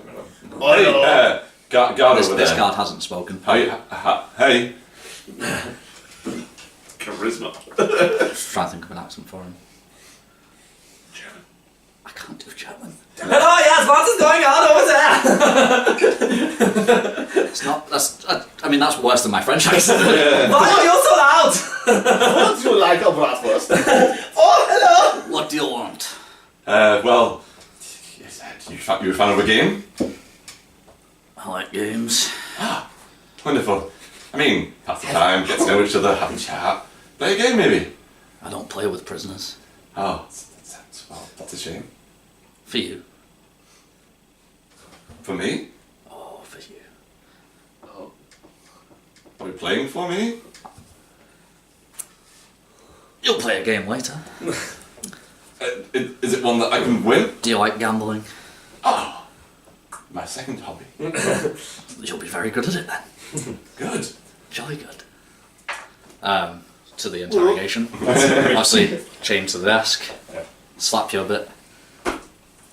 [SPEAKER 4] Hey, guard
[SPEAKER 1] This,
[SPEAKER 4] over
[SPEAKER 1] this
[SPEAKER 4] there.
[SPEAKER 1] guard hasn't spoken.
[SPEAKER 4] Hey, hey.
[SPEAKER 2] Charisma.
[SPEAKER 1] Just try and think of an accent for him.
[SPEAKER 5] German.
[SPEAKER 1] I can't do German.
[SPEAKER 3] Hello, yes, what is going on over there?
[SPEAKER 1] It's not. I mean, that's worse than my French accent.
[SPEAKER 3] Why are you so loud?
[SPEAKER 5] What do you like of bratwurst?
[SPEAKER 3] Oh, hello!
[SPEAKER 1] What do you want?
[SPEAKER 4] Well, you're a fan of a game?
[SPEAKER 1] I like games.
[SPEAKER 4] Wonderful. I mean, pass the time, get to know each other, have a chat. Play a game, maybe?
[SPEAKER 1] I don't play with prisoners.
[SPEAKER 4] Oh, well, that's a shame.
[SPEAKER 1] For you.
[SPEAKER 4] For me?
[SPEAKER 1] Oh, for you.
[SPEAKER 4] Are we playing for me?
[SPEAKER 1] You'll play a game later.
[SPEAKER 4] Is it one that I can win?
[SPEAKER 1] Do you like gambling?
[SPEAKER 4] Oh, my second hobby.
[SPEAKER 1] You'll be very good at it then.
[SPEAKER 4] Good.
[SPEAKER 1] Jolly good. To the interrogation. Obviously, chain to the desk.
[SPEAKER 2] Yeah.
[SPEAKER 1] Slap you a bit.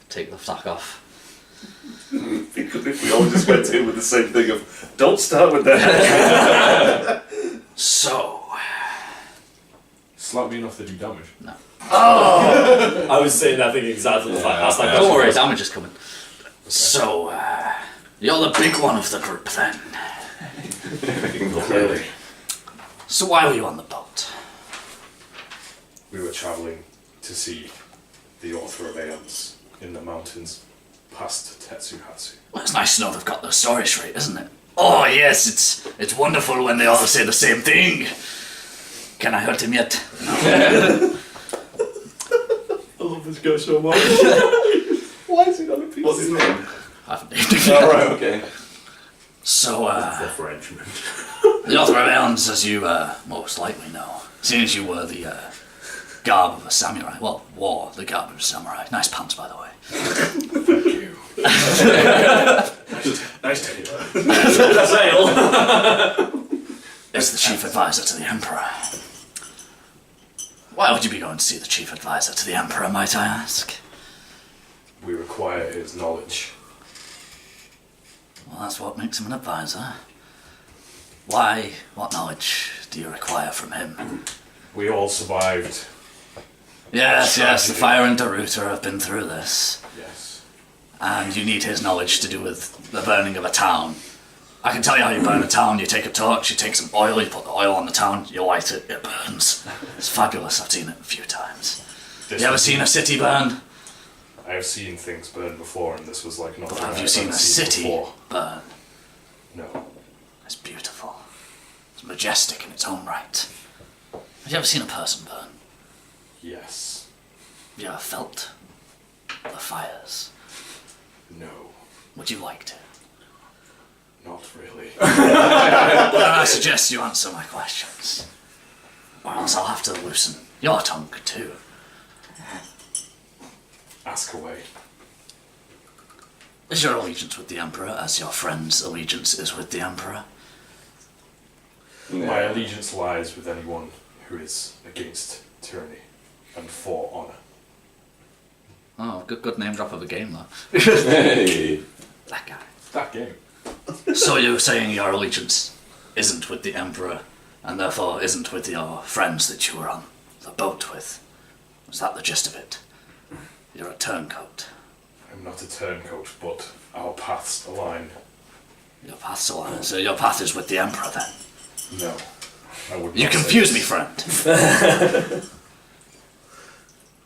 [SPEAKER 1] Take the sack off.
[SPEAKER 3] If we all just went in with the same thing of, don't start with that.
[SPEAKER 1] So...
[SPEAKER 2] Slap me enough to do damage.
[SPEAKER 1] No.
[SPEAKER 3] I was saying that thing exactly like that's like
[SPEAKER 1] Don't worry, damage is coming. So, you're the big one of the group then.
[SPEAKER 3] Clearly.
[SPEAKER 1] So why were you on the boat?
[SPEAKER 2] We were travelling to see the author of Eons in the mountains past Tetsuhatsu.
[SPEAKER 1] Well, it's nice to know they've got their story straight, isn't it? Oh yes, it's wonderful when they all say the same thing. Can I hurt him yet?
[SPEAKER 3] I love this guy so much. Why is he not a piece?
[SPEAKER 4] What's his name?
[SPEAKER 1] I haven't named him.
[SPEAKER 4] Oh, right, okay.
[SPEAKER 1] So,
[SPEAKER 3] The Frenchman.
[SPEAKER 1] the author of Eons, as you most likely know, seeing as you were the garb of a samurai, well, wore the garb of a samurai. Nice pants, by the way.
[SPEAKER 2] Thank you. Nice to hear.
[SPEAKER 3] Sail.
[SPEAKER 1] Is the chief advisor to the emperor. Why would you be going to see the chief advisor to the emperor, might I ask?
[SPEAKER 2] We require his knowledge.
[SPEAKER 1] Well, that's what makes him an advisor. Why? What knowledge do you require from him?
[SPEAKER 2] We all survived.
[SPEAKER 1] Yes, the fire and Deruta have been through this.
[SPEAKER 2] Yes.
[SPEAKER 1] And you need his knowledge to do with the burning of a town. I can tell you how you burn a town. You take a torch, you take some oil, you put the oil on the town, you light it, it burns. It's fabulous, I've seen it a few times. You ever seen a city burn?
[SPEAKER 2] I have seen things burn before, and this was like nothing.
[SPEAKER 1] But have you
[SPEAKER 2] I've
[SPEAKER 1] seen
[SPEAKER 2] ever
[SPEAKER 1] a city
[SPEAKER 2] before.
[SPEAKER 1] burn?
[SPEAKER 2] No.
[SPEAKER 1] It's beautiful. It's majestic in its own right. Have you ever seen a person burn?
[SPEAKER 2] Yes.
[SPEAKER 1] Have you ever felt the fires?
[SPEAKER 2] No.
[SPEAKER 1] Would you like to?
[SPEAKER 2] Not really.
[SPEAKER 1] Well, I suggest you answer my questions. Or else I'll have to loosen your tongue too.
[SPEAKER 2] Ask away.
[SPEAKER 1] Is your allegiance with the Emperor as your friend's allegiance is with the Emperor?
[SPEAKER 2] My allegiance lies with anyone who is against tyranny and for honour.
[SPEAKER 1] Oh, good name drop of a game though.
[SPEAKER 4] Hey.
[SPEAKER 1] That guy.
[SPEAKER 2] That game.
[SPEAKER 1] So you're saying your allegiance isn't with the Emperor, and therefore isn't with your friends that you were on the boat with? Is that the gist of it? You're a turncoat.
[SPEAKER 2] I'm not a turncoat, but our paths align.
[SPEAKER 1] Your path's align. So your path is with the Emperor then?
[SPEAKER 2] No. I would
[SPEAKER 1] You
[SPEAKER 2] not say
[SPEAKER 1] confuse
[SPEAKER 2] this.
[SPEAKER 1] me, friend.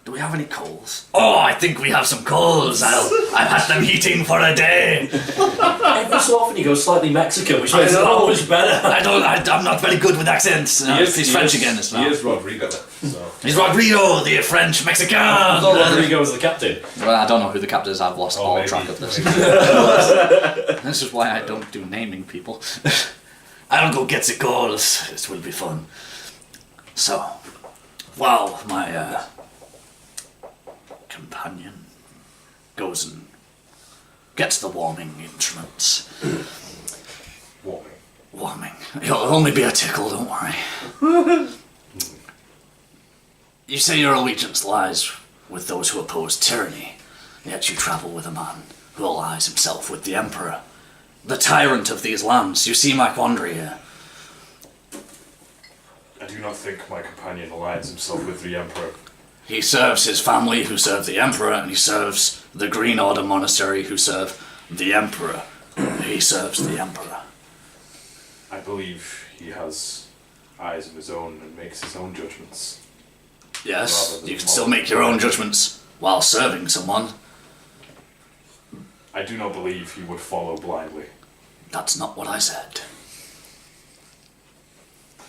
[SPEAKER 1] Do we have any coals? Oh, I think we have some coals. I've had them heating for a day.
[SPEAKER 3] Every so often he goes slightly Mexican, which makes it that much better.
[SPEAKER 1] I'm not very good with accents. No, he's French again as well.
[SPEAKER 2] He is Rodrigo. So.
[SPEAKER 1] He's Rodrigo, the French Mexican.
[SPEAKER 3] I thought Rodrigo was the captain.
[SPEAKER 1] Well, I don't know who the captain is. I've lost all
[SPEAKER 2] maybe.
[SPEAKER 1] track of this. This is why I don't do naming people. I'll go get the goals. It will be fun. So, while my companion goes and gets the warming instruments. Warming. It'll only be a tickle, don't worry. You say your allegiance lies with those who oppose tyranny, yet you travel with a man who allies himself with the Emperor, the tyrant of these lands. You see my quandary here.
[SPEAKER 2] I do not think my companion aligns himself with the Emperor.
[SPEAKER 1] He serves his family who serve the Emperor, and he serves the Green Order Monastery who serve the Emperor. He serves the Emperor.
[SPEAKER 2] I believe he has eyes of his own and makes his own judgments.
[SPEAKER 1] Yes,
[SPEAKER 2] Rather than
[SPEAKER 1] you can still make your own judgments while serving someone.
[SPEAKER 2] I do not believe he would follow blindly.
[SPEAKER 1] That's not what I said.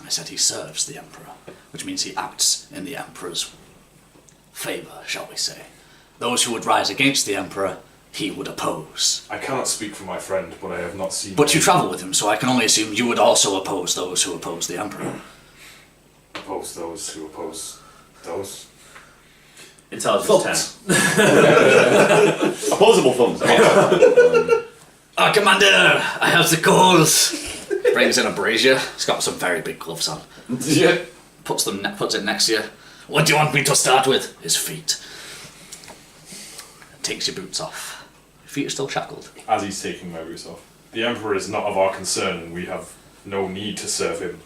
[SPEAKER 1] I said he serves the Emperor, which means he acts in the Emperor's favour, shall we say. Those who would rise against the Emperor, he would oppose.
[SPEAKER 2] I cannot speak for my friend, but I have not seen
[SPEAKER 1] But you
[SPEAKER 2] him
[SPEAKER 1] travel with him, so I can only assume you would also oppose those who oppose the Emperor.
[SPEAKER 2] oppose those who oppose those.
[SPEAKER 3] Intelligence 10.
[SPEAKER 4] Opposable thumbs.
[SPEAKER 1] Oh, Commander, I have the calls. Brings in a brazier. He's got some very big gloves on.
[SPEAKER 4] Yeah.
[SPEAKER 1] Puts it next to you. What do you want me to start with? His feet. Takes your boots off. Your feet are still shackled.
[SPEAKER 2] As he's taking my boots off. The Emperor is not of our concern, and we have no need to serve him.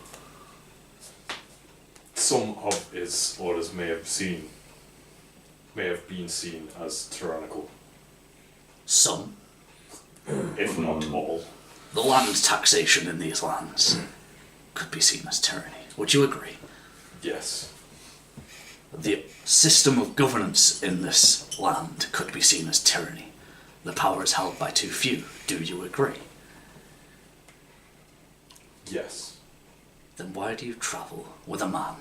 [SPEAKER 2] Some of his orders may have been seen as tyrannical,
[SPEAKER 1] Some.
[SPEAKER 2] if not all.
[SPEAKER 1] The land taxation in these lands could be seen as tyranny. Would you agree?
[SPEAKER 2] Yes.
[SPEAKER 1] The system of governance in this land could be seen as tyranny. The power is held by too few. Do you agree?
[SPEAKER 2] Yes.
[SPEAKER 1] Then why do you travel with a man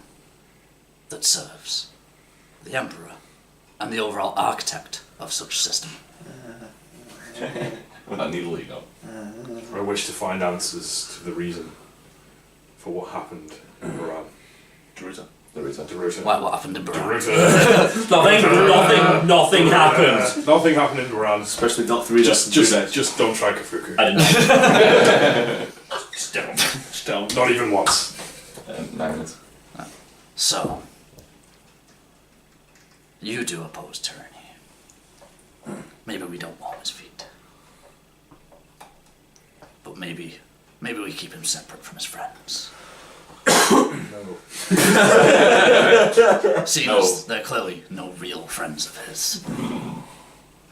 [SPEAKER 1] that serves the Emperor and the overall architect of such system?
[SPEAKER 4] With that needle ego.
[SPEAKER 2] I wish to find answers to the reason for what happened in Iran.
[SPEAKER 4] Deruta.
[SPEAKER 1] Why, what happened in Baran?
[SPEAKER 3] Nothing happened.
[SPEAKER 2] Nothing happened in Iran.
[SPEAKER 5] Especially not 3 days.
[SPEAKER 2] Just don't try Kafuku.
[SPEAKER 3] I didn't know.
[SPEAKER 2] Just don't. Not even once.
[SPEAKER 4] 9 minutes.
[SPEAKER 1] So, you do oppose tyranny. Maybe we don't want his feet. But maybe we keep him separate from his friends.
[SPEAKER 2] No.
[SPEAKER 1] Seeing
[SPEAKER 4] No.
[SPEAKER 1] as they're clearly no real friends of his.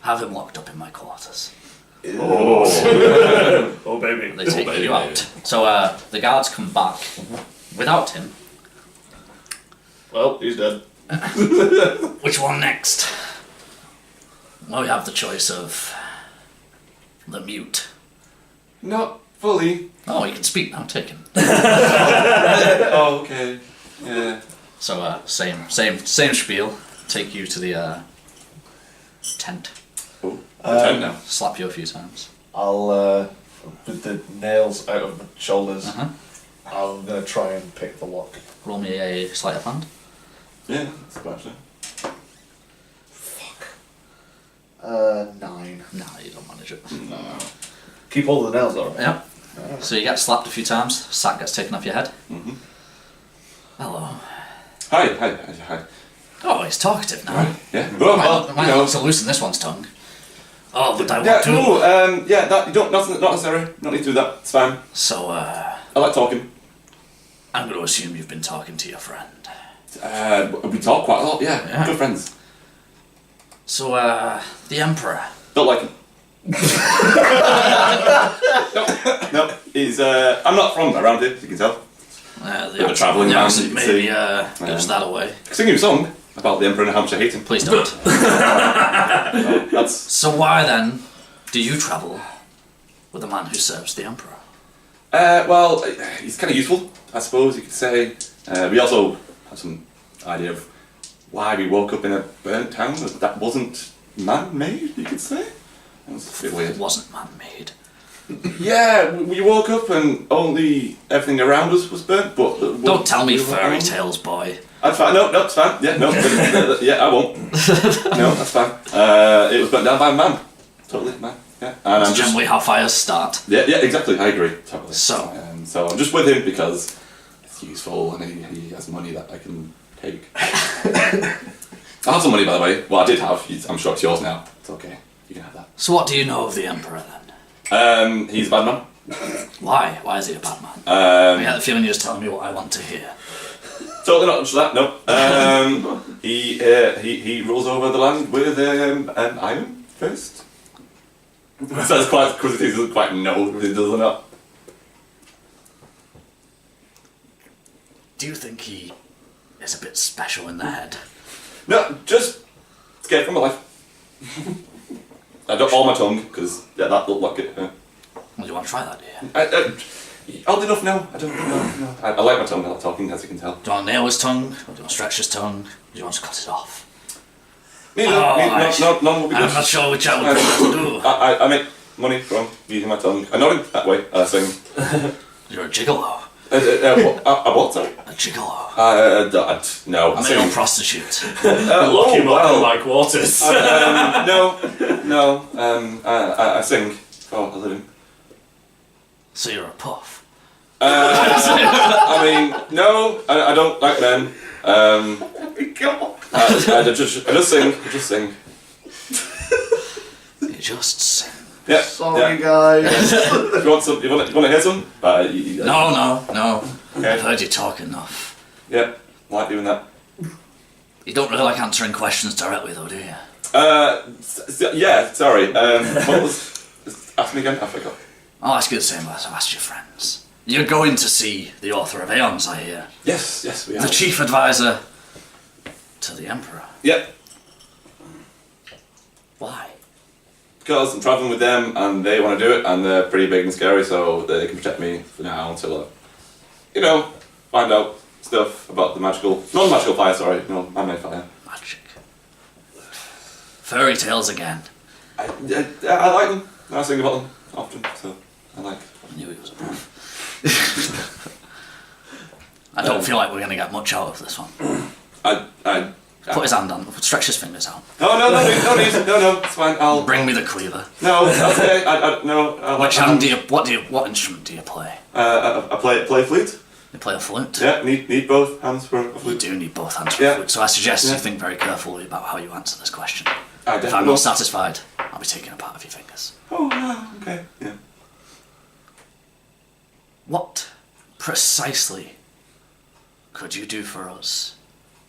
[SPEAKER 1] Have him locked up in my quarters.
[SPEAKER 4] Oh.
[SPEAKER 3] Oh, baby.
[SPEAKER 1] They take
[SPEAKER 4] baby.
[SPEAKER 1] you out. So the guards come back without him.
[SPEAKER 5] Well, he's dead.
[SPEAKER 1] Which one next? Well, we have the choice of the mute.
[SPEAKER 4] Not fully.
[SPEAKER 1] Oh, you can speak now. Take him.
[SPEAKER 4] Oh, okay. Yeah.
[SPEAKER 1] So same spiel. Take you to the tent.
[SPEAKER 4] Oh. 10 now.
[SPEAKER 1] Slap you a few times.
[SPEAKER 5] I'll, with the nails out of my shoulders,
[SPEAKER 1] Uh-huh.
[SPEAKER 5] I'm going to try and pick the lock.
[SPEAKER 1] Roll me a sleight of hand.
[SPEAKER 4] Yeah, that's a good actually.
[SPEAKER 5] 9.
[SPEAKER 1] No, you don't manage it.
[SPEAKER 5] Keep all the nails though.
[SPEAKER 1] Yeah. So you get slapped a few times. Sack gets taken off your head.
[SPEAKER 4] Mm-hmm.
[SPEAKER 1] Hello.
[SPEAKER 4] Hi.
[SPEAKER 1] Oh, he's talkative now.
[SPEAKER 4] Yeah. Well,
[SPEAKER 1] Might
[SPEAKER 4] you know.
[SPEAKER 1] want to loosen this one's tongue. Oh, but I
[SPEAKER 4] Yeah,
[SPEAKER 1] want to.
[SPEAKER 4] no, yeah, that, you don't, not necessary. Not need to do that. It's fine.
[SPEAKER 1] So,
[SPEAKER 4] I like talking.
[SPEAKER 1] I'm going to assume you've been talking to your friend.
[SPEAKER 4] We talk quite a lot, yeah.
[SPEAKER 1] Yeah.
[SPEAKER 4] Good friends.
[SPEAKER 1] So, the Emperor.
[SPEAKER 4] Don't like him. No, he's, I'm not from around here, as you can tell.
[SPEAKER 1] The
[SPEAKER 4] of a travelling
[SPEAKER 1] the
[SPEAKER 4] man,
[SPEAKER 1] accent
[SPEAKER 4] you can
[SPEAKER 1] maybe
[SPEAKER 4] see.
[SPEAKER 1] gives that away.
[SPEAKER 4] Sing you a song about the Emperor and how much I hate him.
[SPEAKER 1] Please don't.
[SPEAKER 4] That's,
[SPEAKER 1] So why then do you travel with a man who serves the Emperor?
[SPEAKER 4] well, he's kind of useful, I suppose you could say. We also have some idea of why we woke up in a burnt town that wasn't man-made, you could say. That was a bit
[SPEAKER 1] It
[SPEAKER 4] weird.
[SPEAKER 1] wasn't man-made.
[SPEAKER 4] Yeah, we woke up and only everything around us was burnt, but...
[SPEAKER 1] Don't tell me fairy tales, boy.
[SPEAKER 4] That's fine, no, it's fine. Yeah, no, yeah, I won't. No, that's fine. It was burnt down by a man. Totally, man. Yeah. And
[SPEAKER 1] That's
[SPEAKER 4] I'm just...
[SPEAKER 1] generally how fires start.
[SPEAKER 4] Yeah, exactly, I agree. Totally.
[SPEAKER 1] So?
[SPEAKER 4] So I'm just with him because it's useful and he has money that I can take. I have some money, by the way. Well, I did have. I'm sure it's yours now. It's okay. You can have that.
[SPEAKER 1] So what do you know of the Emperor then?
[SPEAKER 4] He's a bad man.
[SPEAKER 1] Why? Why is he a bad man? I get the feeling you're just telling me what I want to hear.
[SPEAKER 4] Totally not just that. No. He rules over the land with an iron fist. So that's quite because he doesn't quite know if he does or not.
[SPEAKER 1] Do you think he is a bit special in the head?
[SPEAKER 4] No, just scared from my life. I don't all my tongue because that looked like it.
[SPEAKER 1] Well, do you want to try that, do you?
[SPEAKER 4] Odd enough, no. I don't know. I like my tongue. I like talking, as you can tell.
[SPEAKER 1] Do you want to nail his tongue? Or do you want to stretch his tongue? Or do you want to cut it off?
[SPEAKER 4] Neither.
[SPEAKER 1] Oh,
[SPEAKER 4] None will be good.
[SPEAKER 1] I'm not sure which I would prefer to do.
[SPEAKER 4] I make money from using my tongue. I know him that way. I sing.
[SPEAKER 1] You're a gigolo.
[SPEAKER 4] What? Sorry.
[SPEAKER 1] A gigolo.
[SPEAKER 4] No.
[SPEAKER 1] A male prostitute.
[SPEAKER 3] Lock him up in
[SPEAKER 4] well,
[SPEAKER 3] my quarters.
[SPEAKER 4] no. I sing for a living.
[SPEAKER 1] So you're a puff.
[SPEAKER 4] I mean, no, I don't like men. I just sing.
[SPEAKER 1] You just sing.
[SPEAKER 4] Yeah.
[SPEAKER 5] Sorry,
[SPEAKER 4] yeah.
[SPEAKER 5] guys.
[SPEAKER 4] If you want some, you want to hear some?
[SPEAKER 1] No.
[SPEAKER 4] Okay.
[SPEAKER 1] I've heard you talk enough.
[SPEAKER 4] Yeah, I like doing that.
[SPEAKER 1] You don't really like answering questions directly, though, do you?
[SPEAKER 4] Yeah. Sorry. What was? Ask me again. I forgot.
[SPEAKER 1] I'll ask you the same as I've asked your friends. You're going to see the author of Eons, I hear.
[SPEAKER 4] Yes, we are.
[SPEAKER 1] The chief advisor to the Emperor.
[SPEAKER 4] Yep.
[SPEAKER 1] Why?
[SPEAKER 4] Because I'm travelling with them and they want to do it and they're pretty big and scary, so they can protect me for now until find out stuff about the non-magical fire, sorry, man-made fire.
[SPEAKER 1] Magic. Fairy tales again.
[SPEAKER 4] I like them. I sing about them often, so I like.
[SPEAKER 1] I knew he was a puff. I don't feel like we're going to get much out of this one. Put his hand on, stretch his fingers out.
[SPEAKER 4] No, it's fine. I'll
[SPEAKER 1] Bring me the cleaver.
[SPEAKER 4] No, that's okay. No.
[SPEAKER 1] What instrument do you play?
[SPEAKER 4] I play flute.
[SPEAKER 1] You play a flute?
[SPEAKER 4] Yeah, need both hands for a
[SPEAKER 1] You
[SPEAKER 4] flute.
[SPEAKER 1] do need both hands for a flute, so I suggest you think very carefully about how you answer this question. If I'm not satisfied, I'll be taking a part of your fingers.
[SPEAKER 4] Oh, okay. Yeah.
[SPEAKER 1] What precisely could you do for us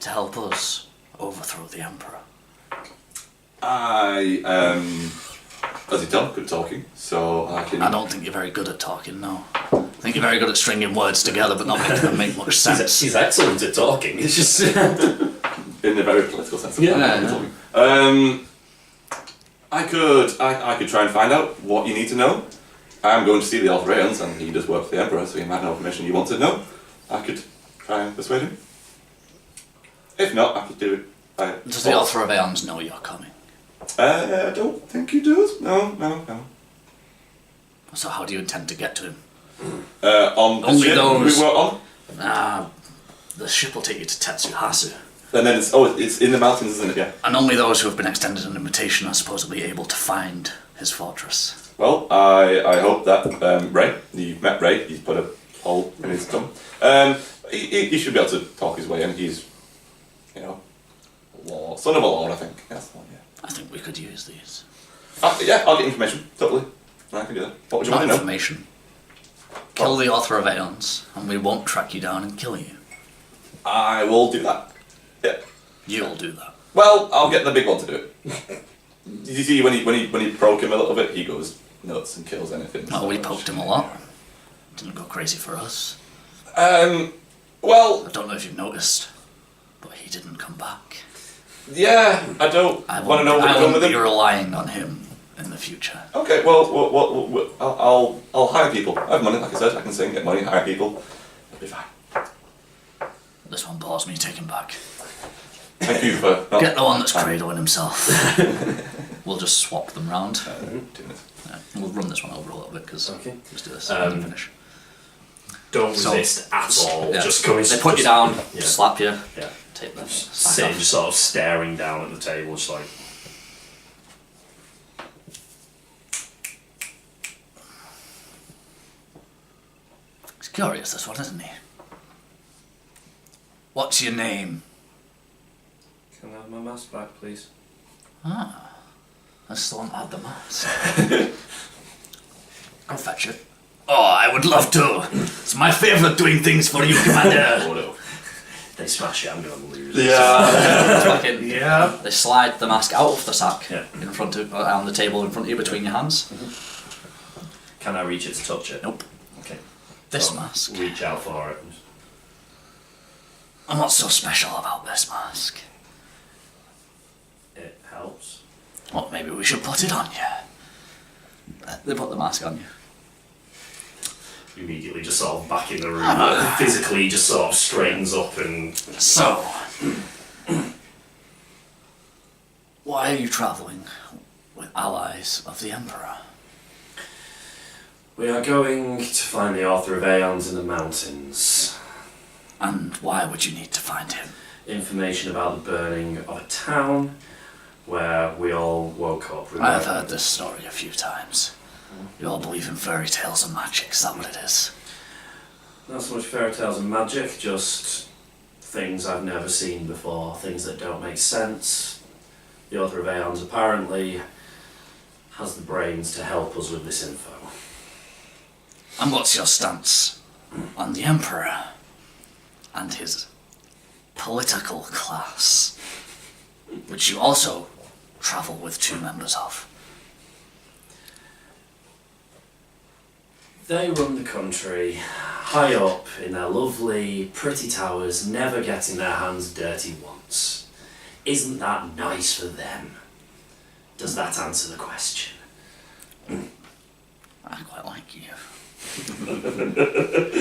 [SPEAKER 1] to help us overthrow the Emperor?
[SPEAKER 4] As you tell, good talking, so I can.
[SPEAKER 1] I don't think you're very good at talking, no. I think you're very good at stringing words together but not making them make much sense.
[SPEAKER 3] He's excellent at talking. It's just
[SPEAKER 4] In a very political sense.
[SPEAKER 3] Yeah.
[SPEAKER 4] I could try and find out what you need to know. I'm going to see the author Eons, and he does work for the Emperor, so he might know information you want to know. I could try and persuade him. If not, I could do it by.
[SPEAKER 1] Does the author of Eons know you're coming?
[SPEAKER 4] I don't think he does. No.
[SPEAKER 1] So how do you intend to get to him?
[SPEAKER 4] On the
[SPEAKER 1] Only
[SPEAKER 4] ship
[SPEAKER 1] those-
[SPEAKER 4] we were on,
[SPEAKER 1] The ship will take you to Tetsuhasu.
[SPEAKER 4] and then it's in the mountains, isn't it? Yeah.
[SPEAKER 1] And only those who have been extended an invitation are supposedly able to find his fortress.
[SPEAKER 4] Well, I hope that Ray, you've met Ray, he's put a hole in his tongue. He should be able to talk his way in. He's, son of a lord, I think. That's the one, yeah.
[SPEAKER 1] I think we could use these.
[SPEAKER 4] Yeah, I'll get information, totally. I can do that. What would you
[SPEAKER 1] Not
[SPEAKER 4] want to know?
[SPEAKER 1] information. Kill the author of Eons, and we won't track you down and kill you.
[SPEAKER 4] I will do that. Yeah.
[SPEAKER 1] You'll do that.
[SPEAKER 4] Well, I'll get the big one to do it. Did you see when he broke him a little bit? He goes nuts and kills anything.
[SPEAKER 1] Well, we poked him a lot. Didn't go crazy for us.
[SPEAKER 4] Well,
[SPEAKER 1] I don't know if you've noticed, but he didn't come back.
[SPEAKER 4] yeah, I don't want to know what's going with
[SPEAKER 1] be
[SPEAKER 4] him.
[SPEAKER 1] relying on him in the future.
[SPEAKER 4] Okay, well, I'll hire people. I have money, like I said. I can sing, get money, hire people. It'll be fine.
[SPEAKER 1] This one bores me. Take him back.
[SPEAKER 4] Thank you for not
[SPEAKER 1] Get the one that's cradling himself. We'll just swap them round.
[SPEAKER 4] doing it.
[SPEAKER 1] Yeah, we'll run this one over a little bit because
[SPEAKER 3] Okay.
[SPEAKER 1] let's do this.
[SPEAKER 3] Finish. Don't
[SPEAKER 1] So-
[SPEAKER 3] resist at all.
[SPEAKER 1] Yeah.
[SPEAKER 3] Just coming.
[SPEAKER 1] They put you down,
[SPEAKER 3] Yeah.
[SPEAKER 1] slap you,
[SPEAKER 3] Yeah.
[SPEAKER 1] take the sack
[SPEAKER 3] Sitting,
[SPEAKER 1] off.
[SPEAKER 3] just sort of staring down at the table, just like.
[SPEAKER 1] He's curious, this one, isn't he? What's your name?
[SPEAKER 3] Can I have my mask back, please?
[SPEAKER 1] That's the one that had the mask. Go fetch it. Oh, I would love to. It's my favourite doing things for you, Commander.
[SPEAKER 3] Oh no. They smash it, I'm gonna lose.
[SPEAKER 1] Yeah. They slide the mask out of the sack
[SPEAKER 3] Yeah.
[SPEAKER 1] in front of on the table in front of you between your hands.
[SPEAKER 3] Can I reach it to touch it?
[SPEAKER 1] Nope.
[SPEAKER 3] Okay.
[SPEAKER 1] This
[SPEAKER 3] So,
[SPEAKER 1] mask.
[SPEAKER 3] Reach out for it.
[SPEAKER 1] And what's so special about this mask?
[SPEAKER 3] It helps.
[SPEAKER 1] Well, maybe we should put it on you. They put the mask on you.
[SPEAKER 3] Immediately just sort of back in the room, physically just sort of straightens up and...
[SPEAKER 1] So, why are you travelling with allies of the Emperor?
[SPEAKER 3] We are going to find the author of Eons in the mountains.
[SPEAKER 1] And why would you need to find him?
[SPEAKER 3] Information about the burning of a town where we all woke up.
[SPEAKER 1] I have heard this story a few times. You all believe in fairy tales and magic, is that what it is?
[SPEAKER 3] Not so much fairy tales and magic, just things I've never seen before, things that don't make sense. The author of Eons apparently has the brains to help us with this info.
[SPEAKER 1] And what's your stance on the Emperor and his political class, which you also travel with 2 members of?
[SPEAKER 3] They run the country high up in their lovely, pretty towers, never getting their hands dirty once. Isn't that nice for them? Does that answer the question?
[SPEAKER 1] I quite like you.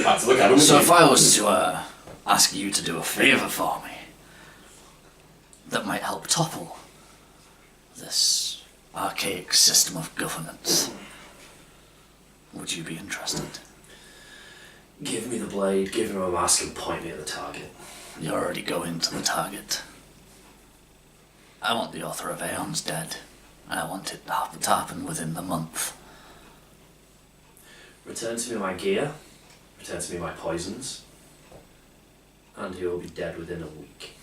[SPEAKER 4] That's look at him.
[SPEAKER 1] So if I was to ask you to do a favour for me, that might help topple this archaic system of governance, would you be interested?
[SPEAKER 3] Give me the blade, give him a mask and point me at the target.
[SPEAKER 1] You're already going to the target. I want the author of Eons dead. I want it to happen within the month.
[SPEAKER 3] Return to me my gear, return to me my poisons, and he will be dead within a week.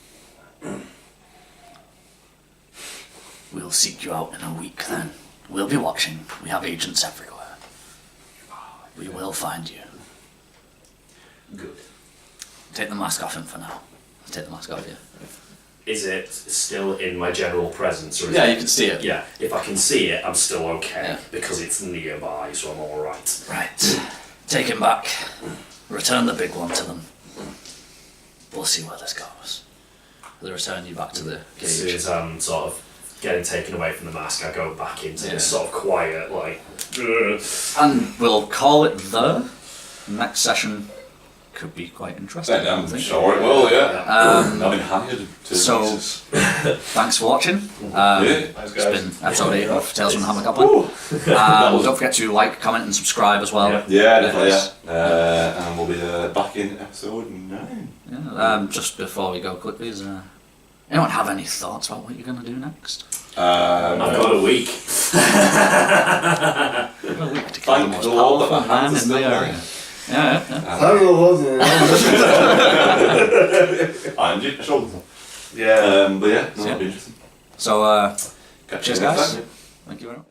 [SPEAKER 1] We'll seek you out in a week then. We'll be watching. We have agents everywhere. We will find you.
[SPEAKER 3] Good.
[SPEAKER 1] Take the mask off him for now. Take the mask off you.
[SPEAKER 3] Is it still in my general presence? Or is
[SPEAKER 1] Yeah,
[SPEAKER 3] it...
[SPEAKER 1] you can see it.
[SPEAKER 3] Yeah, if I can see it, I'm still okay,
[SPEAKER 1] Yeah.
[SPEAKER 3] because it's nearby, so I'm alright.
[SPEAKER 1] Right. Take him back. Return the big one to them. We'll see where this goes. They'll return you back to the
[SPEAKER 3] As soon
[SPEAKER 1] cage.
[SPEAKER 3] as I'm sort of getting taken away from the mask, I go back into
[SPEAKER 1] Yeah.
[SPEAKER 3] this sort of quiet, like... "Ugh."
[SPEAKER 1] And we'll call it there. Next session could be quite interesting. I
[SPEAKER 4] I'm
[SPEAKER 1] think.
[SPEAKER 4] sure it will, yeah.
[SPEAKER 1] Um,
[SPEAKER 4] I've been hired to
[SPEAKER 1] so-
[SPEAKER 4] this.
[SPEAKER 1] Thanks for watching.
[SPEAKER 4] Yeah.
[SPEAKER 5] Thanks,
[SPEAKER 1] It's
[SPEAKER 5] guys.
[SPEAKER 1] been episode 8 of Tales from the Hammer Goblin. Don't forget to like, comment and subscribe as well.
[SPEAKER 3] Yeah.
[SPEAKER 4] Yeah, definitely,
[SPEAKER 1] Yes.
[SPEAKER 4] yeah. And we'll be back in episode 9.
[SPEAKER 1] Yeah, just before we go quickly, is anyone have any thoughts about what you're going to do next?
[SPEAKER 3] I've got a week.
[SPEAKER 1] A week to kill the
[SPEAKER 4] Thank
[SPEAKER 1] most
[SPEAKER 4] the Lord that
[SPEAKER 1] powerful
[SPEAKER 4] my
[SPEAKER 1] man
[SPEAKER 4] hands
[SPEAKER 1] in
[SPEAKER 4] are
[SPEAKER 1] the
[SPEAKER 4] still
[SPEAKER 1] area. Yeah.
[SPEAKER 4] And you, shoulders.
[SPEAKER 5] Yeah.
[SPEAKER 4] But yeah, no,
[SPEAKER 1] Yeah.
[SPEAKER 4] that'll be interesting.
[SPEAKER 1] So,
[SPEAKER 4] Catch
[SPEAKER 1] cheers
[SPEAKER 4] you next
[SPEAKER 1] guys.
[SPEAKER 4] time.
[SPEAKER 1] Thank you very much.